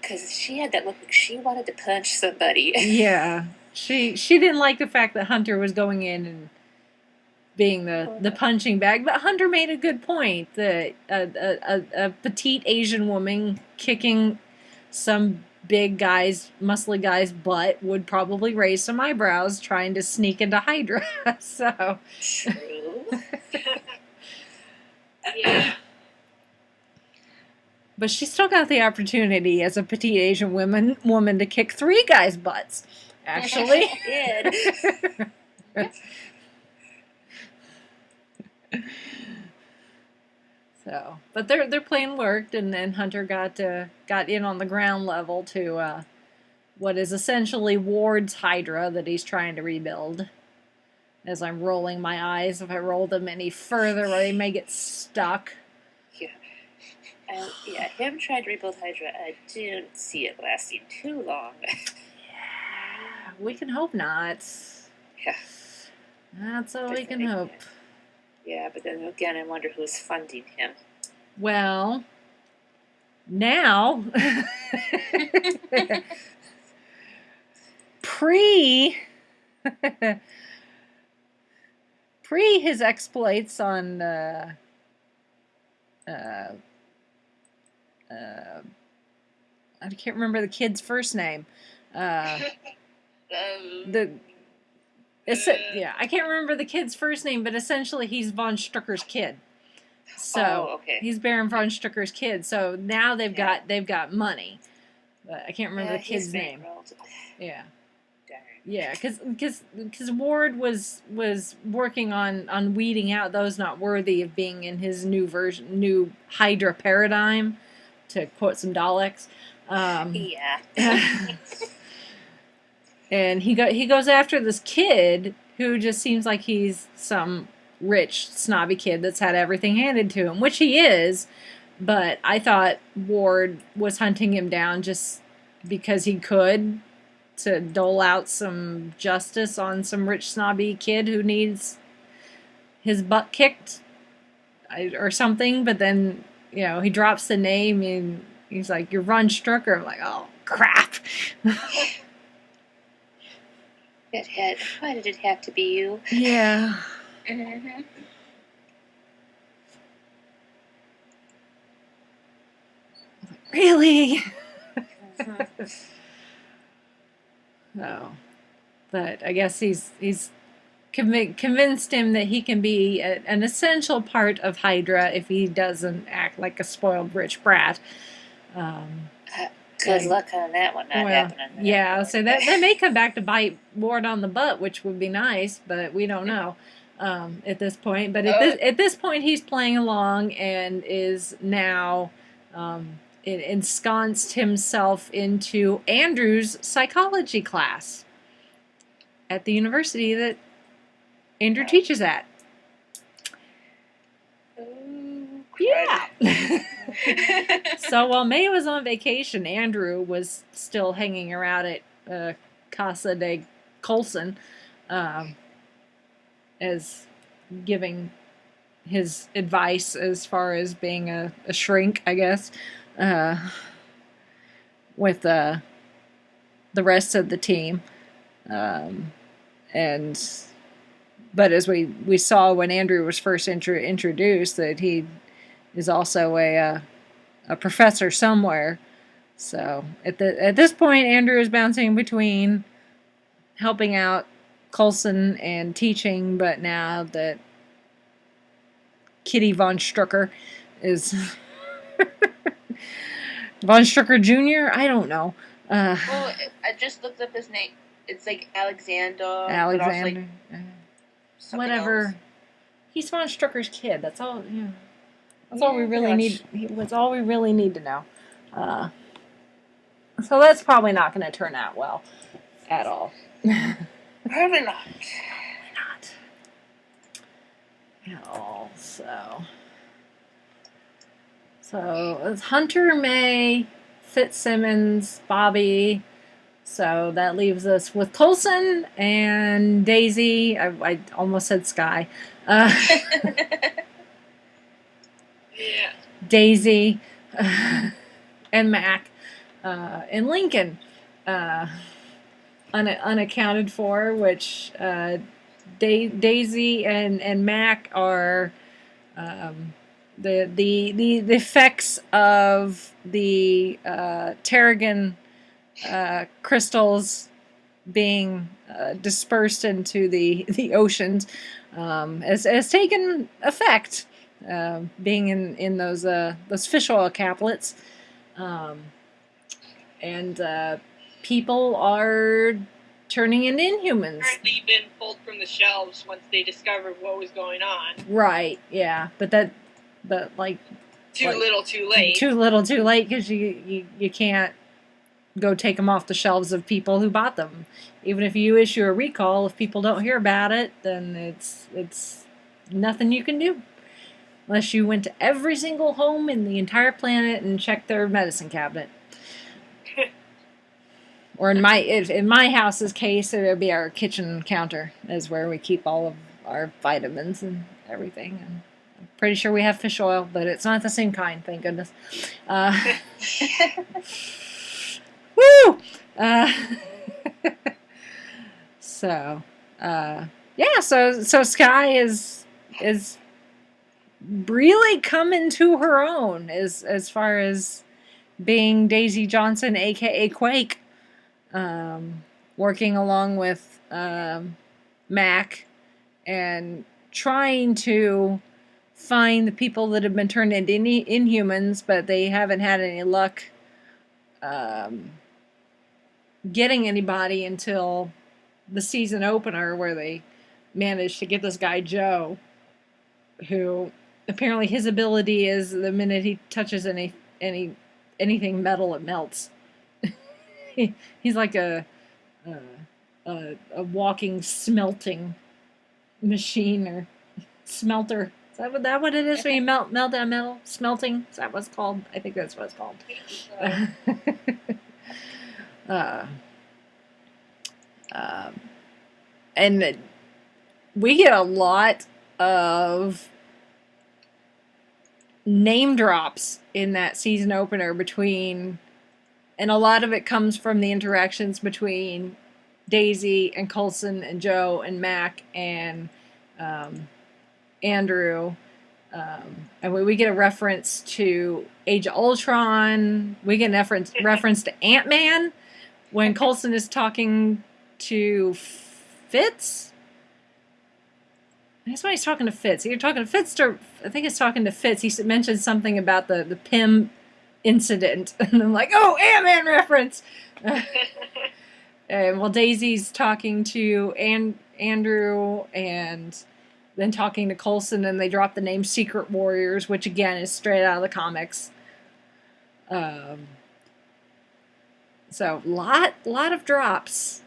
Because she had that look like she wanted to punch somebody. Yeah, she didn't like the fact that Hunter was going in and being the punching bag, but Hunter made a good point that a petite Asian woman kicking some big guy's muscly guy's butt would probably raise some eyebrows trying to sneak into Hydra. So True. Yeah. but she still got the opportunity as a petite Asian woman to kick 3 guys' butts. Actually, She did. So, but their plan worked, and then Hunter got in on the ground level to what is essentially Ward's Hydra that he's trying to rebuild. As I'm rolling my eyes, if I roll them any further, they may get stuck. Yeah, him trying to rebuild Hydra, I don't see it lasting too long. Yeah, we can hope not. Yeah. That's all we can hope. Yeah, but then again, I wonder who's funding him. Well, now, pre his exploits on I can't remember the kid's first name. I can't remember the kid's first name, but essentially he's von Strucker's kid. So okay. he's Baron von Strucker's kid. So now they've got money, but I can't remember the kid's name. Yeah. Darn. Yeah, because Ward was working on weeding out those not worthy of being in his new Hydra paradigm, to quote some Daleks. Yeah. And he goes after this kid who just seems like he's some rich snobby kid that's had everything handed to him, which he is. But I thought Ward was hunting him down just because he could, to dole out some justice on some rich snobby kid who needs his butt kicked or something. But then, he drops the name and he's like, "You're Von Strucker." I'm like, oh crap. Why did it have to be you? Yeah. Mm-hmm. Really? No, but I guess he's convinced him that he can be an essential part of Hydra if he doesn't act like a spoiled rich brat. Good luck on that one not happening. Yeah, so that may come back to bite Ward on the butt, which would be nice, but we don't know at this point. But at this point, he's playing along and is now ensconced himself into Andrew's psychology class at the university that Andrew teaches at. Yeah. So while May was on vacation, Andrew was still hanging around at Casa de Coulson, as giving his advice as far as being a shrink, I guess, with the rest of the team. But as we saw when Andrew was first introduced, that he is also a professor somewhere. So at this point, Andrew is bouncing between helping out Coulson and teaching, but now that Kitty von Strucker is von Strucker Jr., I don't know. Well, I just looked up his name. It's like Alexander. But also like whatever. else. He's von Strucker's kid. That's all. Yeah. That's all we really need. That's all we really need to know. So that's probably not going to turn out well at all. Probably not. Not at all. So it's Hunter, May, Fitz, Simmons, Bobby. So that leaves us with Coulson and Daisy. I almost said Sky. Yeah. Daisy and Mac and Lincoln unaccounted for, which Daisy and Mac are the effects of the Terrigen crystals being dispersed into the oceans has taken effect. Being in those fish oil caplets, and people are turning into Inhumans. Apparently been pulled from the shelves once they discovered what was going on. Right? Yeah, but Too little, too late. Too little, too late, because you can't go take them off the shelves of people who bought them. Even if you issue a recall, if people don't hear about it, then it's nothing you can do. Unless you went to every single home in the entire planet and checked their medicine cabinet. Or in my house's case, it would be our kitchen counter, is where we keep all of our vitamins and everything. And I'm pretty sure we have fish oil, but it's not the same kind, thank goodness. Woo! So Sky is really coming to her own as far as being Daisy Johnson, aka Quake, working along with Mac and trying to find the people that have been turned into Inhumans, but they haven't had any luck getting anybody until the season opener, where they managed to get this guy Joe, who apparently his ability is the minute he touches anything metal, it melts. He's like a walking smelting machine, or smelter. Is that what it is when you melt that metal? Smelting? Is that what it's called? I think that's what it's called. And we get a lot of name drops in that season opener and a lot of it comes from the interactions between Daisy and Coulson and Joe and Mac and Andrew And we get a reference to Age of Ultron. We get a reference to Ant-Man when Coulson is talking to Fitz. That's when he's talking to Fitz. You're talking to Fitz, or I think he's talking to Fitz. He mentioned something about the Pym incident, and I'm like, oh, Ant-Man reference. And while Daisy's talking to Andrew and then talking to Coulson, and they drop the name Secret Warriors, which again is straight out of the comics. So lot of drops.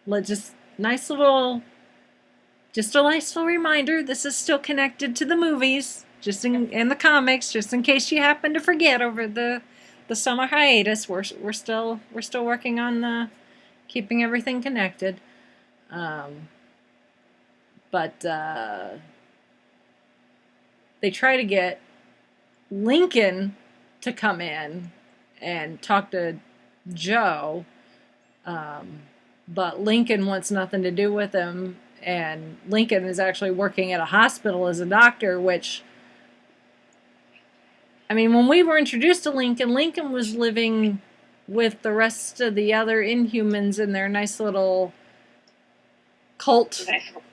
Just a nice little reminder. This is still connected to the movies, just in the comics, just in case you happen to forget over the summer hiatus. We're still working on keeping everything connected. But they try to get Lincoln to come in and talk to Joe, but Lincoln wants nothing to do with him, and Lincoln is actually working at a hospital as a doctor, which, I mean, when we were introduced to Lincoln was living with the rest of the other Inhumans in their nice little cult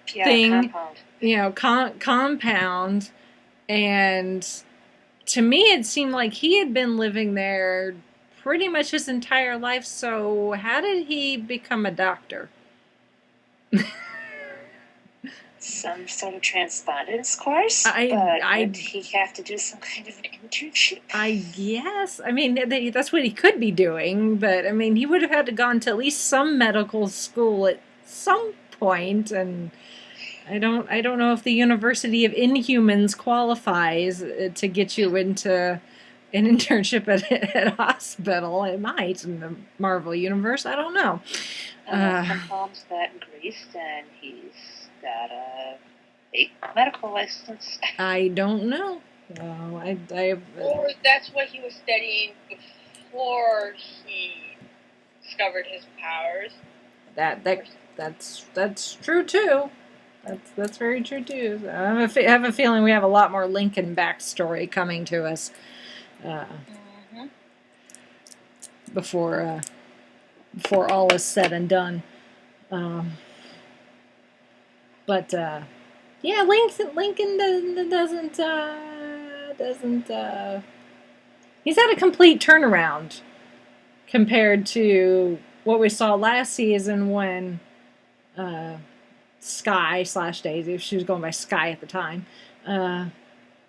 thing, compound. And to me, it seemed like he had been living there pretty much his entire life. So how did he become a doctor? Some sort of transpondence course. Would he have to do some kind of an internship? I guess. I mean, that's what he could be doing, but I mean, he would have had to gone to at least some medical school at some point, and I don't know if the University of Inhumans qualifies to get you into an internship at a hospital. It might in the Marvel universe. I don't know. Mom's that in Greece, and he's got a medical license. I don't know. Or that's what he was studying before he discovered his powers. That's true too. That's very true too. I have a feeling we have a lot more Lincoln backstory coming to us before all is said and done. But yeah, Lincoln doesn't. He's had a complete turnaround compared to what we saw last season when Sky/Daisy, if she was going by Sky at the time,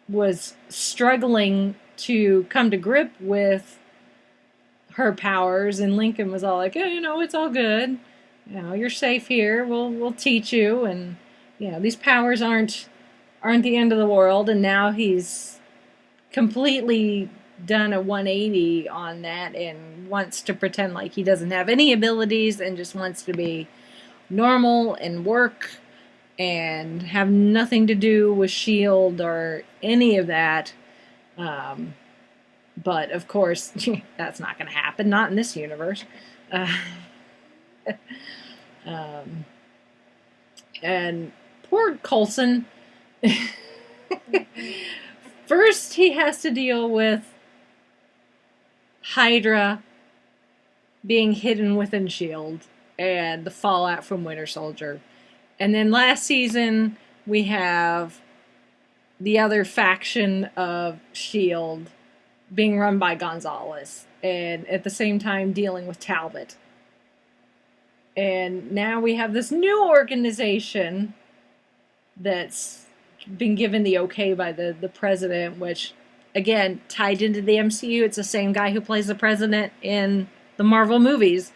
was struggling to come to grip with her powers, and Lincoln was all like, "Oh, it's all good. You're safe here. We'll teach you, and these powers aren't the end of the world." And now he's completely done a 180 on that and wants to pretend like he doesn't have any abilities and just wants to be normal and work and have nothing to do with S.H.I.E.L.D. or any of that. But of course, that's not going to happen. Not in this universe. And poor Coulson. First, he has to deal with Hydra being hidden within S.H.I.E.L.D. and the fallout from Winter Soldier. And then last season, we have the other faction of S.H.I.E.L.D. being run by Gonzalez, and at the same time dealing with Talbot. And now we have this new organization that's been given the okay by the president, which, again, tied into the MCU. It's the same guy who plays the president in the Marvel movies,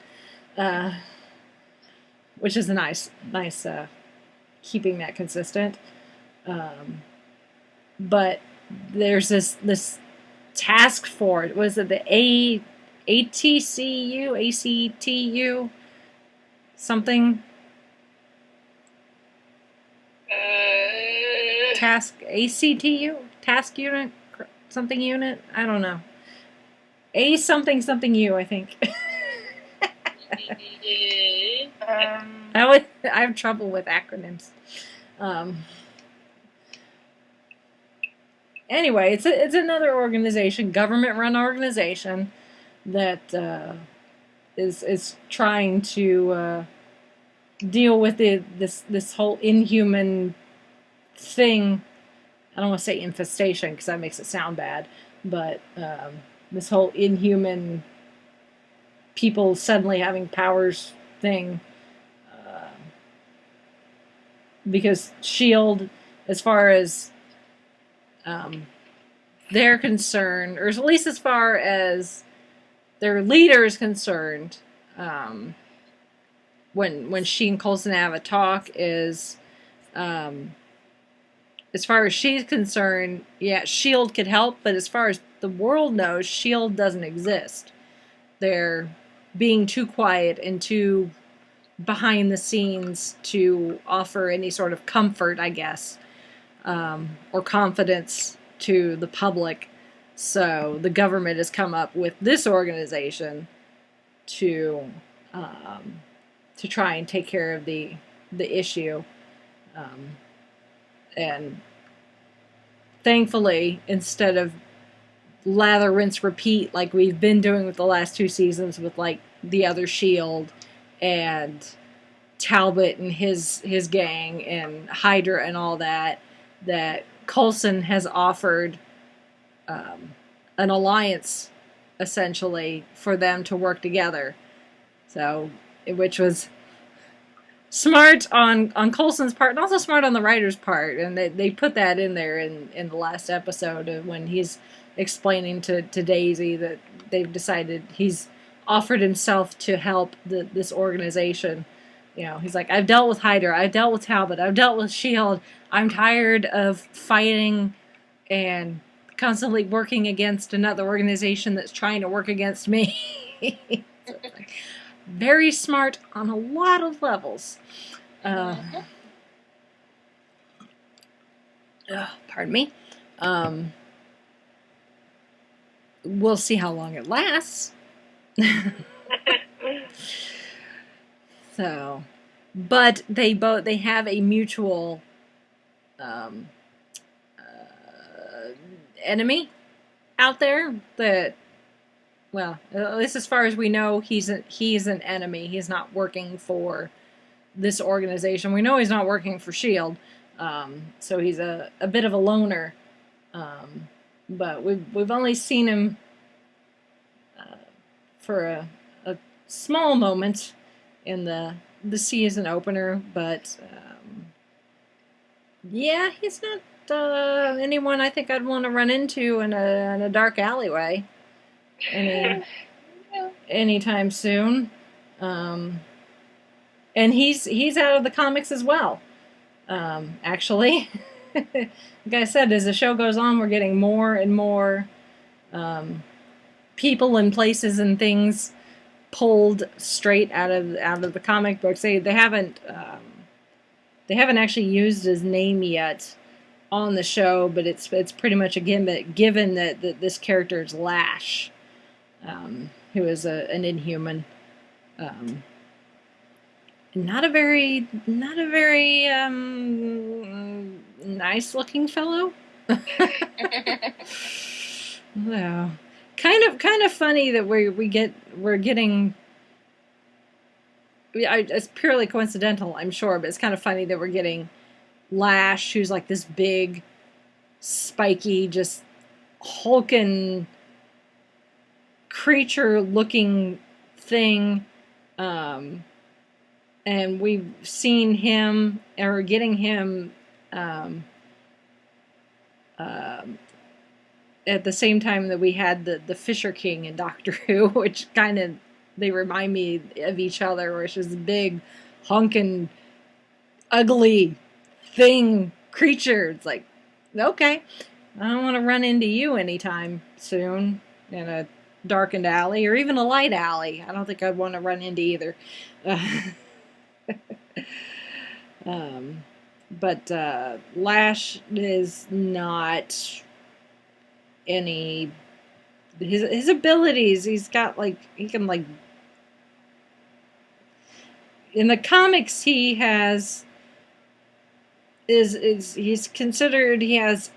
which is nice keeping that consistent. But there's this task force. Was it the ACTU? Something? Task ACTU? Task unit? Something unit? I don't know. A something U, I think. I have trouble with acronyms. Anyway, it's another organization, government-run organization that is trying to deal with this whole inhuman thing. I don't want to say infestation because that makes it sound bad, but this whole inhuman people suddenly having powers thing. Because S.H.I.E.L.D., as far as they're concerned, or at least as far as their leader is concerned, when she and Coulson have a talk, is as far as she's concerned, yeah, S.H.I.E.L.D. could help, but as far as the world knows, S.H.I.E.L.D. doesn't exist. They're being too quiet and too behind the scenes to offer any sort of comfort, I guess, or confidence to the public. So the government has come up with this organization to try and take care of the issue. And thankfully, instead of lather, rinse, repeat like we've been doing with the last 2 seasons with like the other S.H.I.E.L.D. and Talbot and his gang and Hydra and all that Coulson has offered an alliance essentially for them to work together. So, which was smart on Coulson's part and also smart on the writer's part, and they put that in there in the last episode when he's explaining to Daisy that they've decided he's offered himself to help this organization. You know, he's like, I've dealt with Hydra, I've dealt with Talbot, I've dealt with S.H.I.E.L.D. I'm tired of fighting and constantly working against another organization that's trying to work against me. So it's like, very smart on a lot of levels. Pardon me. We'll see how long it lasts. So, but they have a mutual enemy out there that, well, at least as far as we know, he's an enemy. He's not working for this organization. We know he's not working for S.H.I.E.L.D., so he's a bit of a loner. But we've only seen him for a small moment in the season opener, but yeah, he's not anyone I think I'd want to run into in a dark alleyway anytime soon. And he's out of the comics as well. Actually, like I said, as the show goes on, we're getting more and more people and places and things pulled straight out of the comic books. They haven't actually used his name yet on the show, but it's pretty much a gimmick, given that this character is Lash, who is an Inhuman. Not a very nice looking fellow. Well, kind of funny that we're getting. It's purely coincidental, I'm sure, but it's kind of funny that we're getting Lash, who's like this big, spiky, just hulking creature-looking thing. And we've seen him, or getting him, at the same time that we had the Fisher King in Doctor Who, which kind of, they remind me of each other, where it's just big, hunking, ugly thing, creature. It's like, okay, I don't want to run into you anytime soon in a darkened alley, or even a light alley. I don't think I'd want to run into either. But Lash is not any his abilities. He's got like, he can like, in the comics he's considered, he has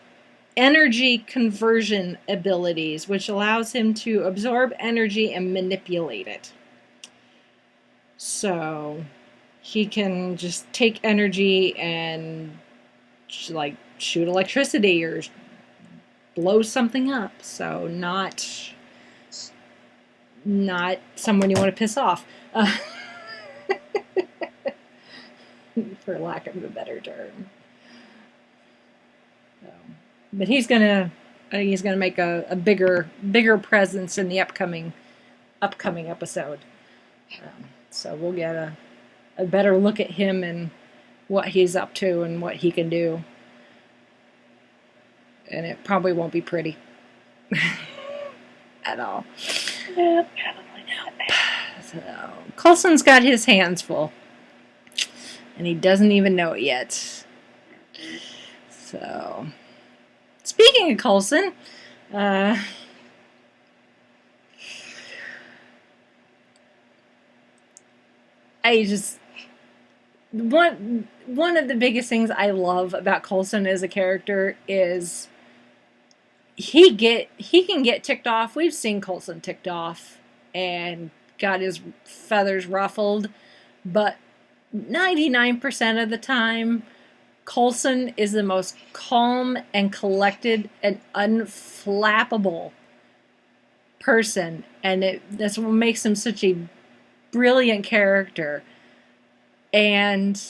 energy conversion abilities, which allows him to absorb energy and manipulate it. So he can just take energy and like shoot electricity or blow something up. So not someone you want to piss off, for lack of a better term. So, but he's gonna make a bigger presence in the upcoming episode. So we'll get a better look at him and what he's up to and what he can do. And it probably won't be pretty. At all. Yeah, probably not. So, Coulson's got his hands full. And he doesn't even know it yet. So, speaking of Coulson, one of the biggest things I love about Coulson as a character is he can get ticked off. We've seen Coulson ticked off and got his feathers ruffled, but 99% of the time, Coulson is the most calm and collected and unflappable person, and that's what makes him such a brilliant character. And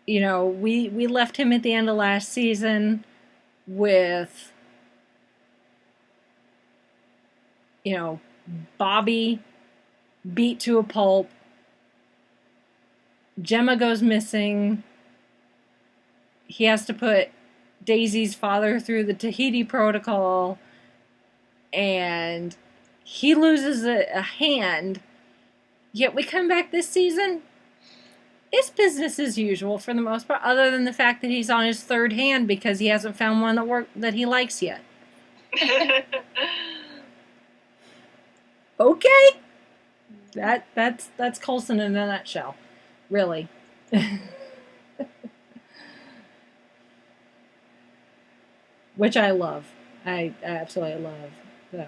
you know, we left him at the end of last season with, you know, Bobby beat to a pulp. Gemma goes missing. He has to put Daisy's father through the Tahiti protocol, and he loses a hand. Yet we come back this season, it's business as usual for the most part, other than the fact that he's on his third hand because he hasn't found one that he likes yet. Okay, that's Coulson in a nutshell, really. Which I love. I absolutely love. So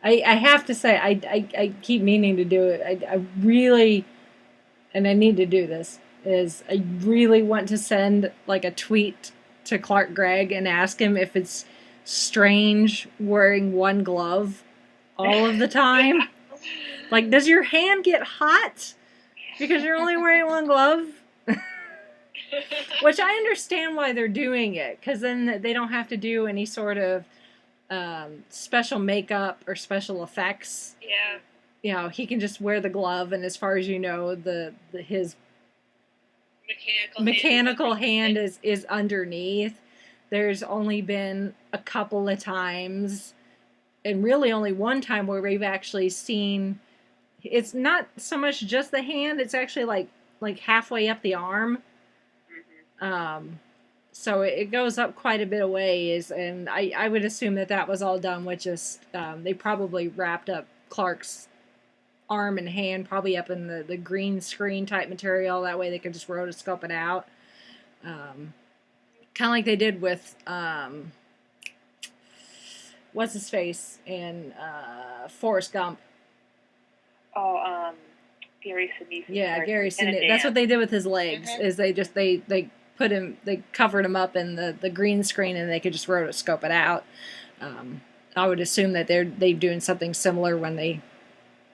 I have to say, I keep meaning to do it. I really, and I need to do this, is I really want to send like a tweet to Clark Gregg and ask him if it's strange wearing one glove all of the time. Like, does your hand get hot because you're only wearing one glove? Which I understand why they're doing it, because then they don't have to do any sort of special makeup or special effects. Yeah. You know, he can just wear the glove, and as far as you know, his mechanical hand is underneath. There's only been a couple of times, and really only one time where we've actually seen. It's not so much just the hand; it's actually like halfway up the arm. Mm-hmm. So it goes up quite a bit of ways, and I would assume that was all done with just they probably wrapped up Clark's arm and hand probably up in the green screen type material. That way they could just rotoscope it out. Kind of like they did with what's his face in Forrest Gump. Oh, Gary Sinise. Yeah, Gary Sinise. That's what they did with his legs. Mm-hmm. Is they put him, they covered him up in the green screen, and they could just rotoscope it out. I would assume that they're doing something similar when they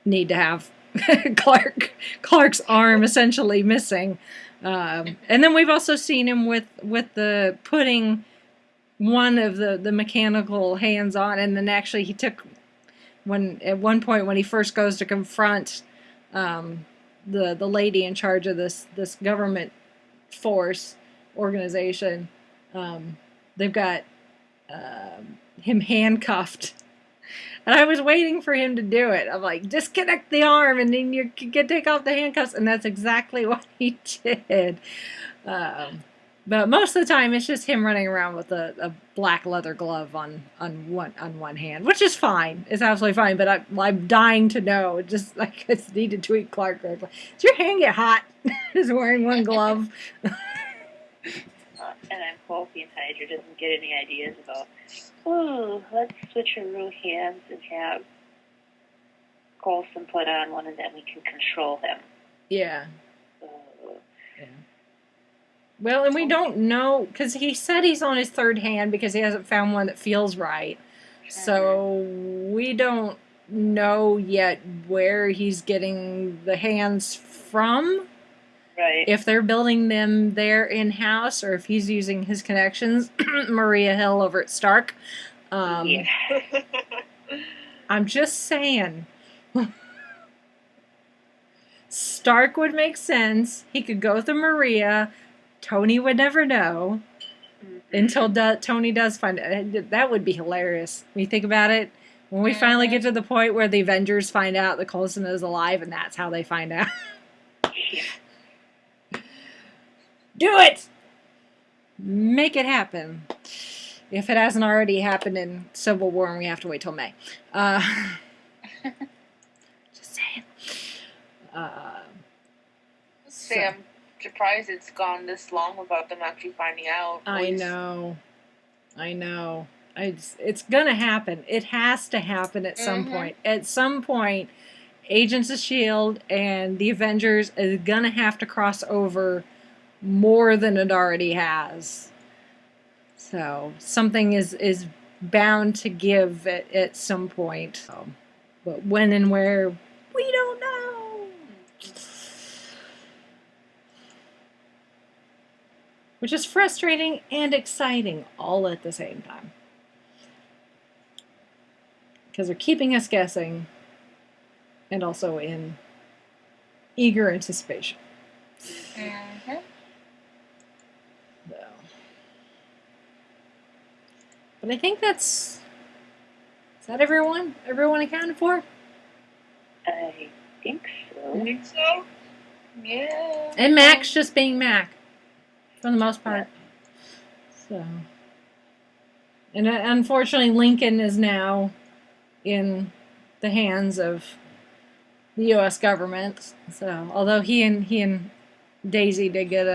need to have Clark's arm essentially missing. And then we've also seen him with the putting one of the mechanical hands on, and then actually he took at one point when he first goes to confront the lady in charge of this government force organization, they've got him handcuffed, and I was waiting for him to do it. I'm like, disconnect the arm and then you can take off the handcuffs, and that's exactly what he did. But most of the time it's just him running around with a black leather glove on one hand, which is fine. It's absolutely fine. But I'm dying to know. Just like I need to tweet Clark. Does your hand get hot? Just wearing one glove. And I'm hoping Hydra doesn't get any ideas about, oh, let's switch our real hands and have Coulson put on one and then we can control him. Yeah. Uh, Yeah. Well, and we don't know, because he said he's on his third hand because he hasn't found one that feels right. So we don't know yet where he's getting the hands from. right. If they're building them there in-house or if he's using his connections. Maria Hill over at Stark. Yeah. I'm just saying. Stark would make sense. He could go through Maria. Tony would never know until Tony does find it. That would be hilarious. When you think about it, when we finally get to the point where the Avengers find out that Coulson is alive, and that's how they find out. Do it! Make it happen. If it hasn't already happened in Civil War and we have to wait till May. Just saying. I'm surprised it's gone this long without them actually finding out. I know. It's gonna happen. It has to happen at some point. At some point, Agents of S.H.I.E.L.D. and the Avengers is gonna have to cross over more than it already has. So, something is bound to give at some point. But when and where, we don't know. Which is frustrating and exciting all at the same time. Because they're keeping us guessing and also in eager anticipation. So. But I think is that everyone? Everyone accounted for? I think so. I think so. Yeah. And Mac's just being Mac. For the most part. So. And unfortunately, Lincoln is now in the hands of the U.S. government. So, although he and Daisy did get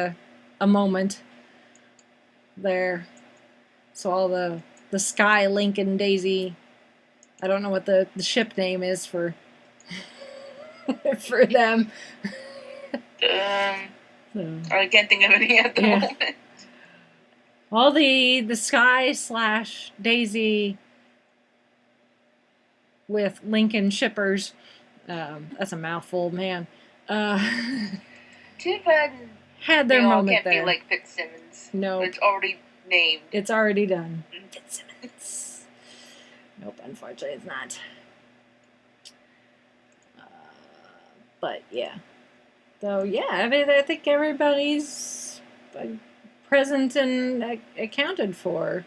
a moment there. So all the Sky, Lincoln, Daisy, I don't know what the ship name is for for them. I can't think of any at the moment. All the Sky / Daisy with Lincoln shippers. That's a mouthful, man. Too bad. Had their moment can't there. be like Fitz Simmons. No, It's already named. It's already done. Fitz Simmons. Nope, unfortunately, it's not. But yeah. So yeah, I mean, I think everybody's present and accounted for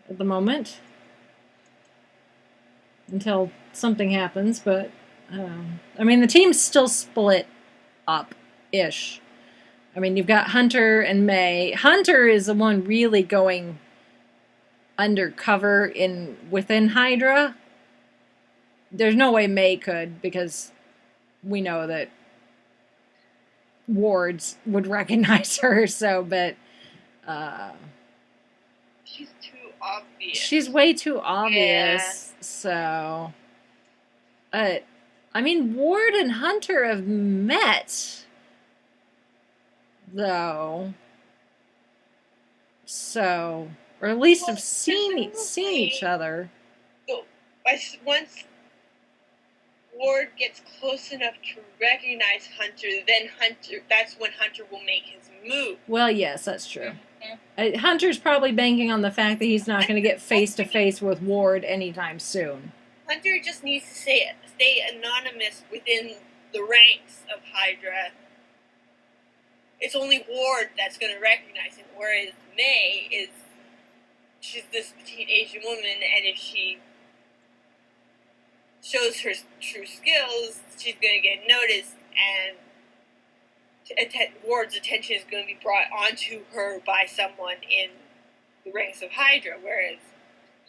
at the moment until something happens. But I mean, the team's still split up-ish. I mean, you've got Hunter and May. Hunter is the one really going undercover within Hydra. There's no way May could, because we know that wards would recognize her. So, but she's too obvious. She's way too obvious. Yeah. So, I mean, Ward and Hunter have met, though. So, or at least have seen each other. So, once Ward gets close enough to recognize Hunter, that's when Hunter will make his move. Well, yes, that's true. Hunter's probably banking on the fact that he's not going to get face-to-face with Ward anytime soon. Hunter just needs to stay anonymous within the ranks of Hydra. It's only Ward that's going to recognize him, whereas May she's this petite Asian woman, and if she shows her true skills, she's going to get noticed, and Ward's attention is going to be brought onto her by someone in the ranks of Hydra, whereas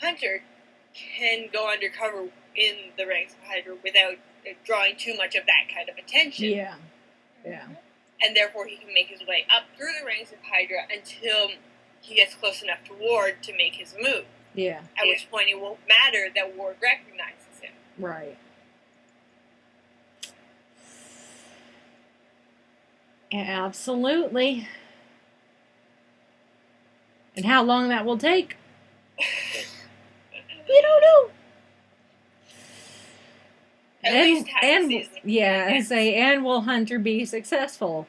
Hunter can go undercover in the ranks of Hydra without drawing too much of that kind of attention. Yeah. and therefore he can make his way up through the ranks of Hydra until he gets close enough to Ward to make his move. Yeah. At which point it won't matter that Ward recognizes him. Right. Absolutely. And how long that will take, we don't know. At least half the season. Yeah, I say, and will Hunter be successful?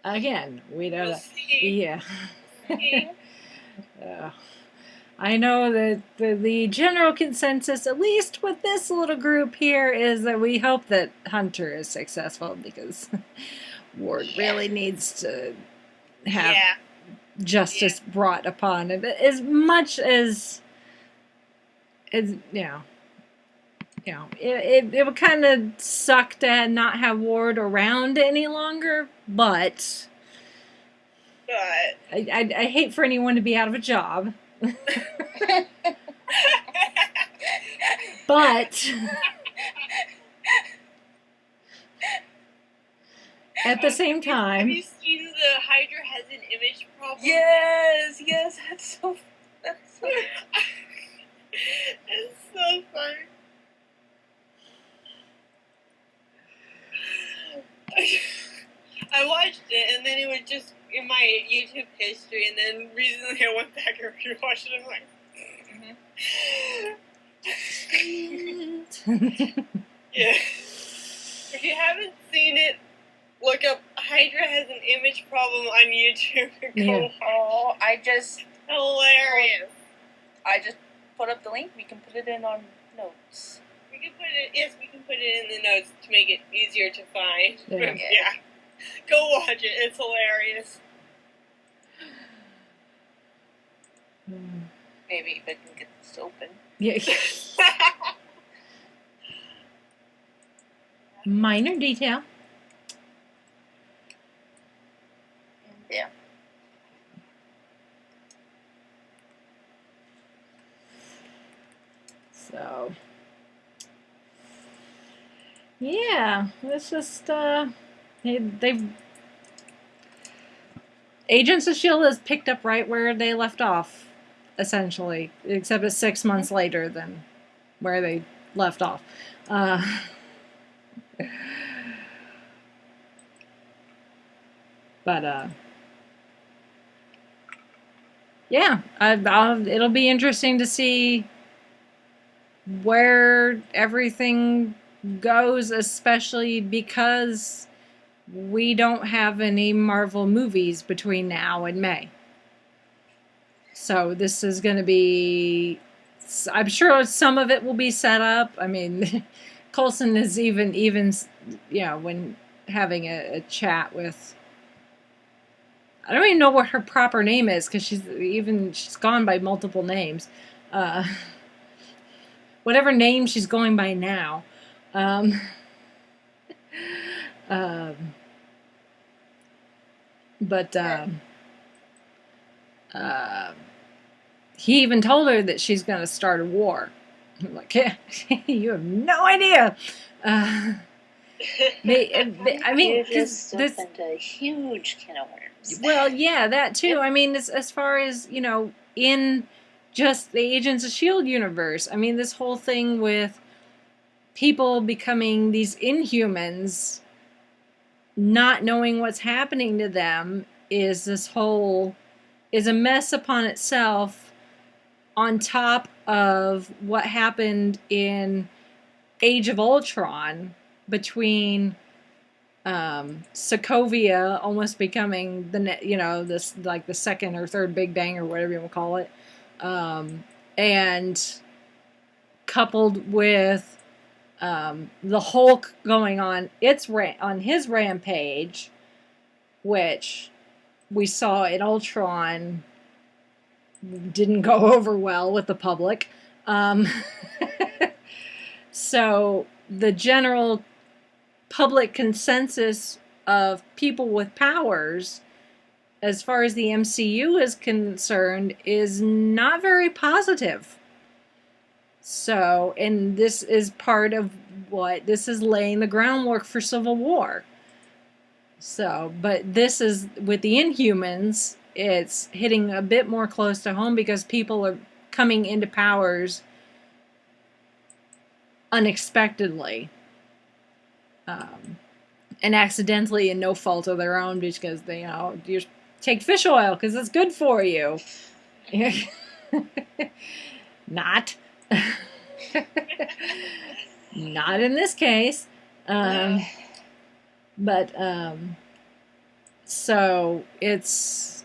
Again, we don't We'll know. see. Yeah. See? I know that the general consensus, at least with this little group here, is that we hope that Hunter is successful because Ward really needs to have justice brought upon it as much as you know. It would kind of suck to not have Ward around any longer, but I hate for anyone to be out of a job. But at the same time, have you seen the Hydra has an image problem? Yes, that's so it's so funny. I watched it, and then it was just in my YouTube history, and then recently I went back and rewatched it, and I'm like, yeah. If you haven't seen it, look up Hydra has an image problem on YouTube. Oh, I just Hilarious. put up the link. We can put it in on notes. We can put it in the notes to make it easier to find. Yeah. Yeah. Go watch it. It's hilarious. Maybe if I can get this open. Yeah. Minor detail. Yeah. So, yeah, it's just they've Agents of S.H.I.E.L.D. has picked up right where they left off, essentially, except it's 6 months later than where they left off. But yeah, it'll be interesting to see where everything goes, especially because we don't have any Marvel movies between now and May. So this is going to be, I'm sure some of it will be set up. I mean, Coulson is even when having a chat with, I don't even know what her proper name is because she's gone by multiple names. Whatever name she's going by now. But he even told her that she's going to start a war. I'm like, yeah, you have no idea. I mean, this opened a huge can of worms. Well, yeah, that too. I mean, as far as, in just the Agents of S.H.I.E.L.D. universe, I mean, this whole thing with people becoming these Inhumans, not knowing what's happening to them, is a mess upon itself, on top of what happened in Age of Ultron between Sokovia almost becoming this like the second or third Big Bang or whatever you want to call it, and coupled with the Hulk going on his rampage, which we saw in Ultron didn't go over well with the public. So the general public consensus of people with powers, as far as the MCU is concerned, is not very positive. So, and this is part of this is laying the groundwork for Civil War. So, but this is with the Inhumans, it's hitting a bit more close to home because people are coming into powers unexpectedly. And accidentally and no fault of their own because they, you take fish oil because it's good for you. Not. Not in this case. But so it's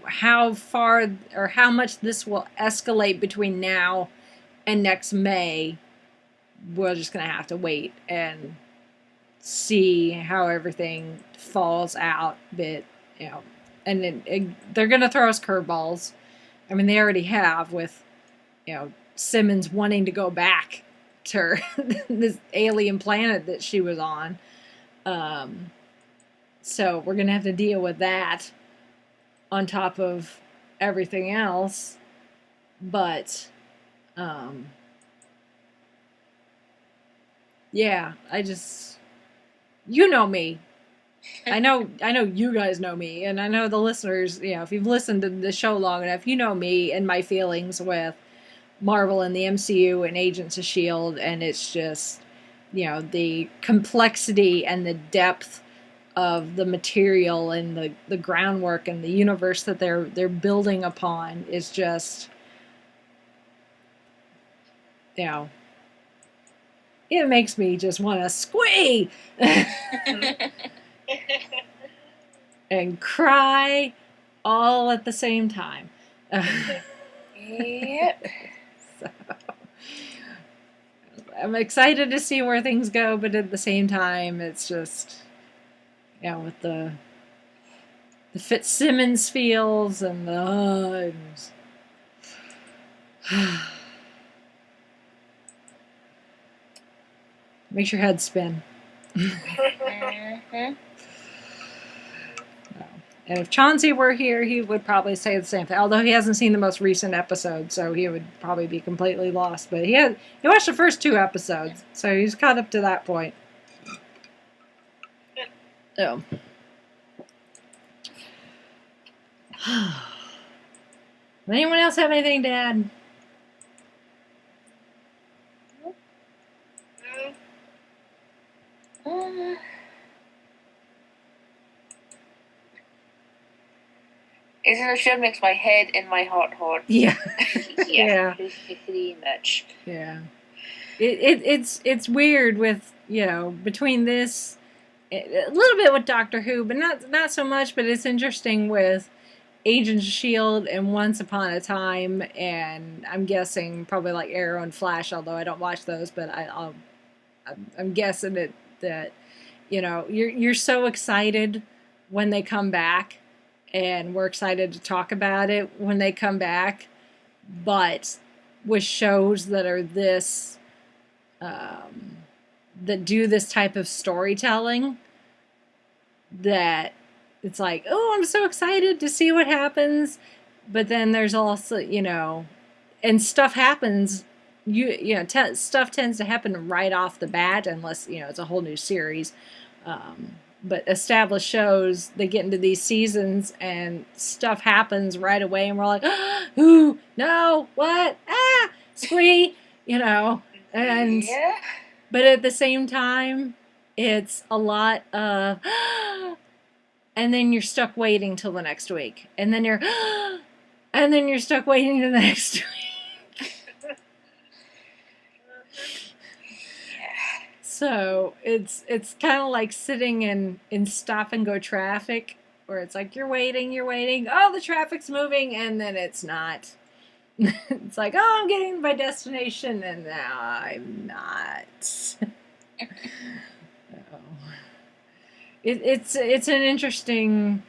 how far or how much this will escalate between now and next May. We're just gonna have to wait and see how everything falls out. But and they're gonna throw us curveballs. I mean, they already have with Simmons wanting to go back to this alien planet that she was on. So we're gonna have to deal with that on top of everything else. But yeah, you know me. I know you guys know me, and I know the listeners, if you've listened to the show long enough, you know me and my feelings with Marvel and the MCU and Agents of S.H.I.E.L.D., and it's just, the complexity and the depth of the material and the groundwork and the universe that they're building upon is just, it makes me just want to squee and cry all at the same time. Yep. So, I'm excited to see where things go, but at the same time, it's just, with the Fitz Simmons feels and the makes your head spin. Mm-hmm. And if Chauncey were here, he would probably say the same thing. Although he hasn't seen the most recent episode, so he would probably be completely lost. But he watched the first 2 episodes, so he's caught up to that point. So. Anyone else have anything to add? Isn't the show makes my head and my heart hot. Yeah. Yeah. Pretty much. Yeah. It's weird with, between this, a little bit with Doctor Who, but not so much, but it's interesting with Agents of S.H.I.E.L.D. and Once Upon a Time, and I'm guessing probably like Arrow and Flash, although I don't watch those, but I'm guessing that you're so excited when they come back, and we're excited to talk about it when they come back. But with shows that are this, that do this type of storytelling, that it's like, oh, I'm so excited to see what happens. But then there's also, and stuff happens. Stuff tends to happen right off the bat, unless it's a whole new series. But established shows, they get into these seasons and stuff happens right away, and we're like, ooh, no, what? Squee, and Yeah. but at the same time, it's a lot of, and then you're stuck waiting till the next week, and then you're stuck waiting till the next week. So it's kind of like sitting in stop and go traffic, where it's like you're waiting, oh, the traffic's moving, and then it's not. It's like, oh, I'm getting to my destination, and now I'm not. It's an interesting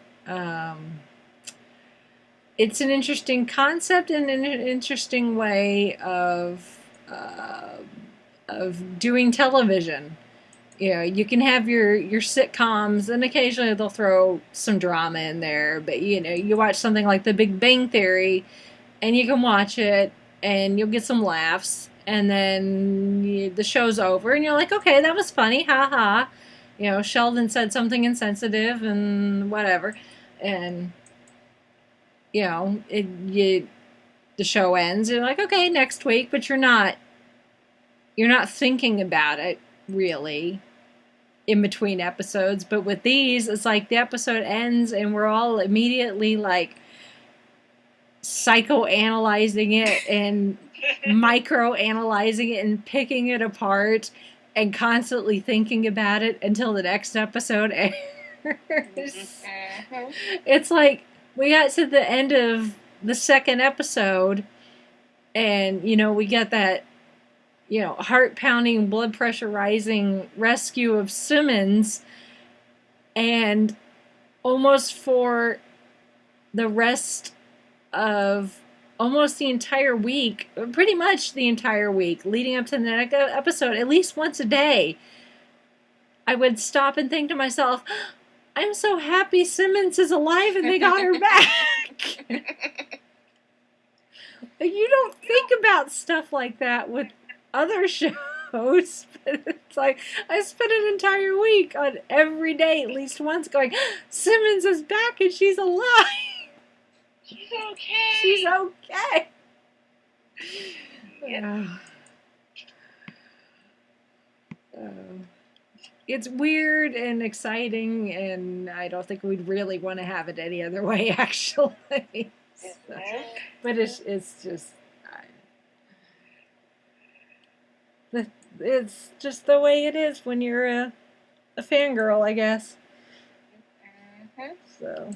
concept and an interesting way of doing television. You can have your sitcoms, and occasionally they'll throw some drama in there, but you watch something like The Big Bang Theory, and you can watch it and you'll get some laughs, and then the show's over and you're like, okay, that was funny, ha ha. Sheldon said something insensitive and whatever, and the show ends. You're like, okay, next week, but you're not thinking about it really in between episodes. But with these, it's like the episode ends and we're all immediately like psychoanalyzing it and microanalyzing it and picking it apart and constantly thinking about it until the next episode airs. It's like we got to the end of the second episode and we get that heart-pounding, blood pressure rising rescue of Simmons, and almost for the rest of almost the entire week, pretty much the entire week leading up to the next episode, at least once a day, I would stop and think to myself, I'm so happy Simmons is alive and they got her back. You don't think about stuff like that with other shows, but it's like I spent an entire week on every day at least once going, Simmons is back and she's alive. She's okay. She's okay. Yeah. It's weird and exciting, and I don't think we'd really want to have it any other way, actually. But it's just it's just the way it is when you're a fangirl, I guess. So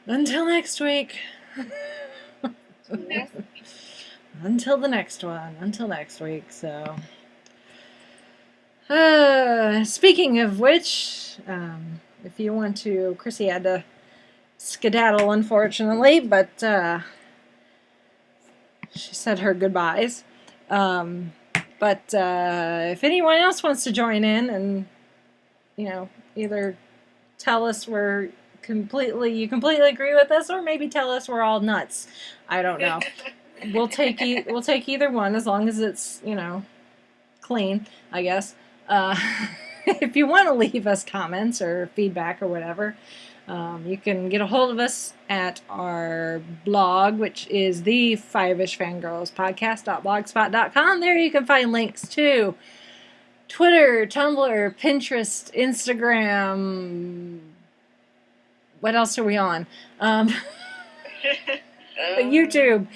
until next week. Until the next one. Until next week. So speaking of which, if you want to, Chrissy had to skedaddle, unfortunately, but she said her goodbyes. But if anyone else wants to join in and either tell us you completely agree with us, or maybe tell us we're all nuts. I don't know. We'll take either one as long as it's clean, I guess. If you want to leave us comments or feedback or whatever, you can get a hold of us at our blog, which is the Fiveish Fangirls podcast.blogspot.com. There you can find links to Twitter, Tumblr, Pinterest, Instagram. What else are we on? YouTube,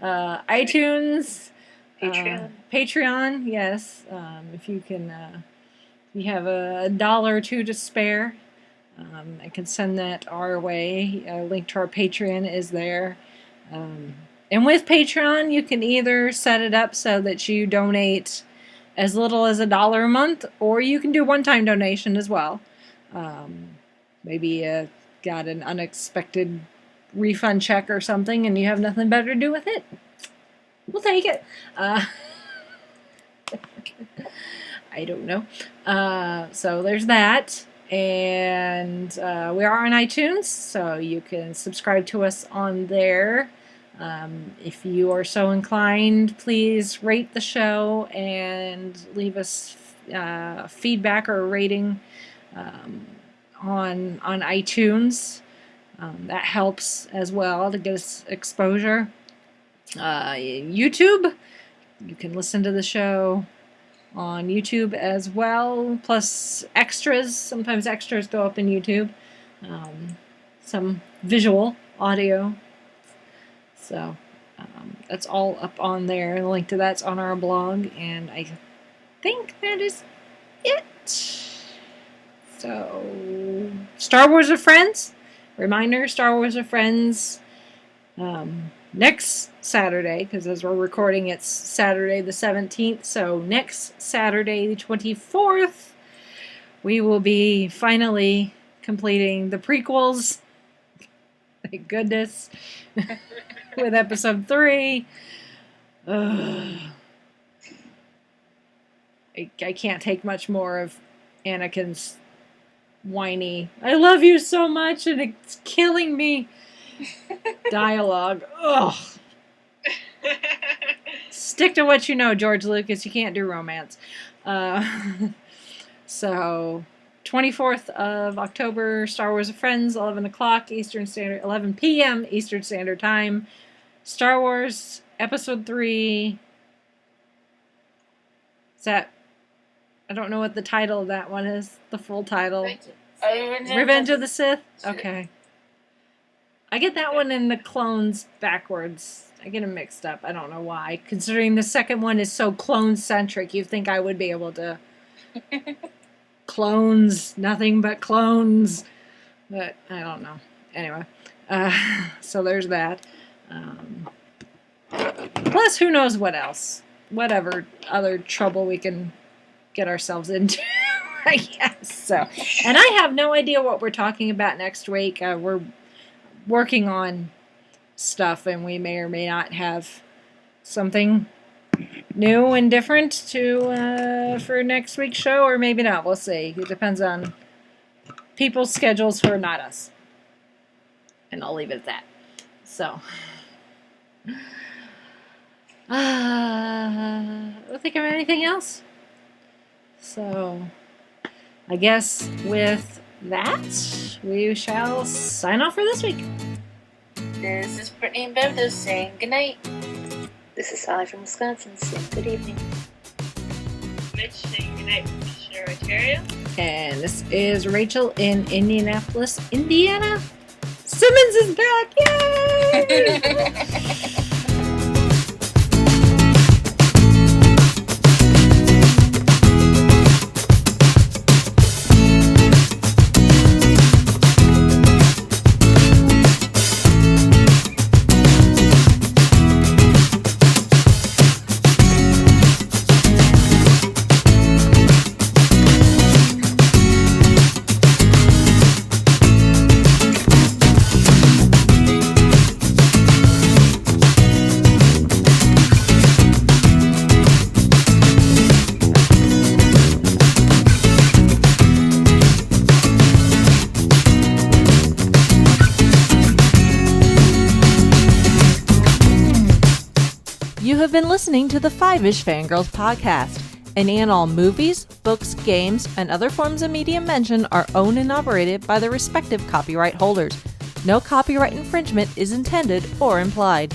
iTunes, Patreon. Yes, if you can, you have $1 or $2 to spare. I can send that our way. A link to our Patreon is there. And with Patreon, you can either set it up so that you donate as little as $1 a month, or you can do one-time donation as well. Maybe got an unexpected refund check or something and you have nothing better to do with it. We'll take it. I don't know. So there's that. And we are on iTunes, so you can subscribe to us on there. If you are so inclined, please rate the show and leave us feedback or a rating on iTunes. That helps as well to get us exposure. YouTube, you can listen to the show on YouTube as well, plus extras. Sometimes extras go up in YouTube. Some visual audio. So that's all up on there. The link to that's on our blog, and I think that is it. So, Star Wars of Friends. Reminder, Star Wars of Friends next Saturday, because as we're recording, it's Saturday the 17th. So next Saturday, the 24th, we will be finally completing the prequels. Thank goodness. With episode 3. I can't take much more of Anakin's whiny, I love you so much and it's killing me dialogue. Ugh. Stick to what you know, George Lucas. You can't do romance. So 24th of October, Star Wars and Friends, 11 p.m. Eastern Standard Time. Star Wars Episode 3. Is that... I don't know what the title of that one is. The full title. Revenge of the Sith? Okay. I get that one and the clones backwards. I get them mixed up. I don't know why. Considering the second one is so clone-centric, you'd think I would be able to... Clones. Nothing but clones. But I don't know. Anyway. So there's that. Plus, who knows what else. Whatever other trouble we can get ourselves into, I guess. So, and I have no idea what we're talking about next week. We're working on stuff, and we may or may not have something new and different to for next week's show, or maybe not. We'll see. It depends on people's schedules who are not us. And I'll leave it at that. So, I don't think of anything else. So, I guess with that, we shall sign off for this week. This is Brittany and Bev saying goodnight. This is Sally from Wisconsin saying good evening. Mitch saying goodnight from Kitchener, Ontario. And this is Rachel in Indianapolis, Indiana. Simmons is back! Yay! You have been listening to the Fiveish Fangirls podcast. Any and all movies, books, games, and other forms of media mentioned are owned and operated by the respective copyright holders. No copyright infringement is intended or implied.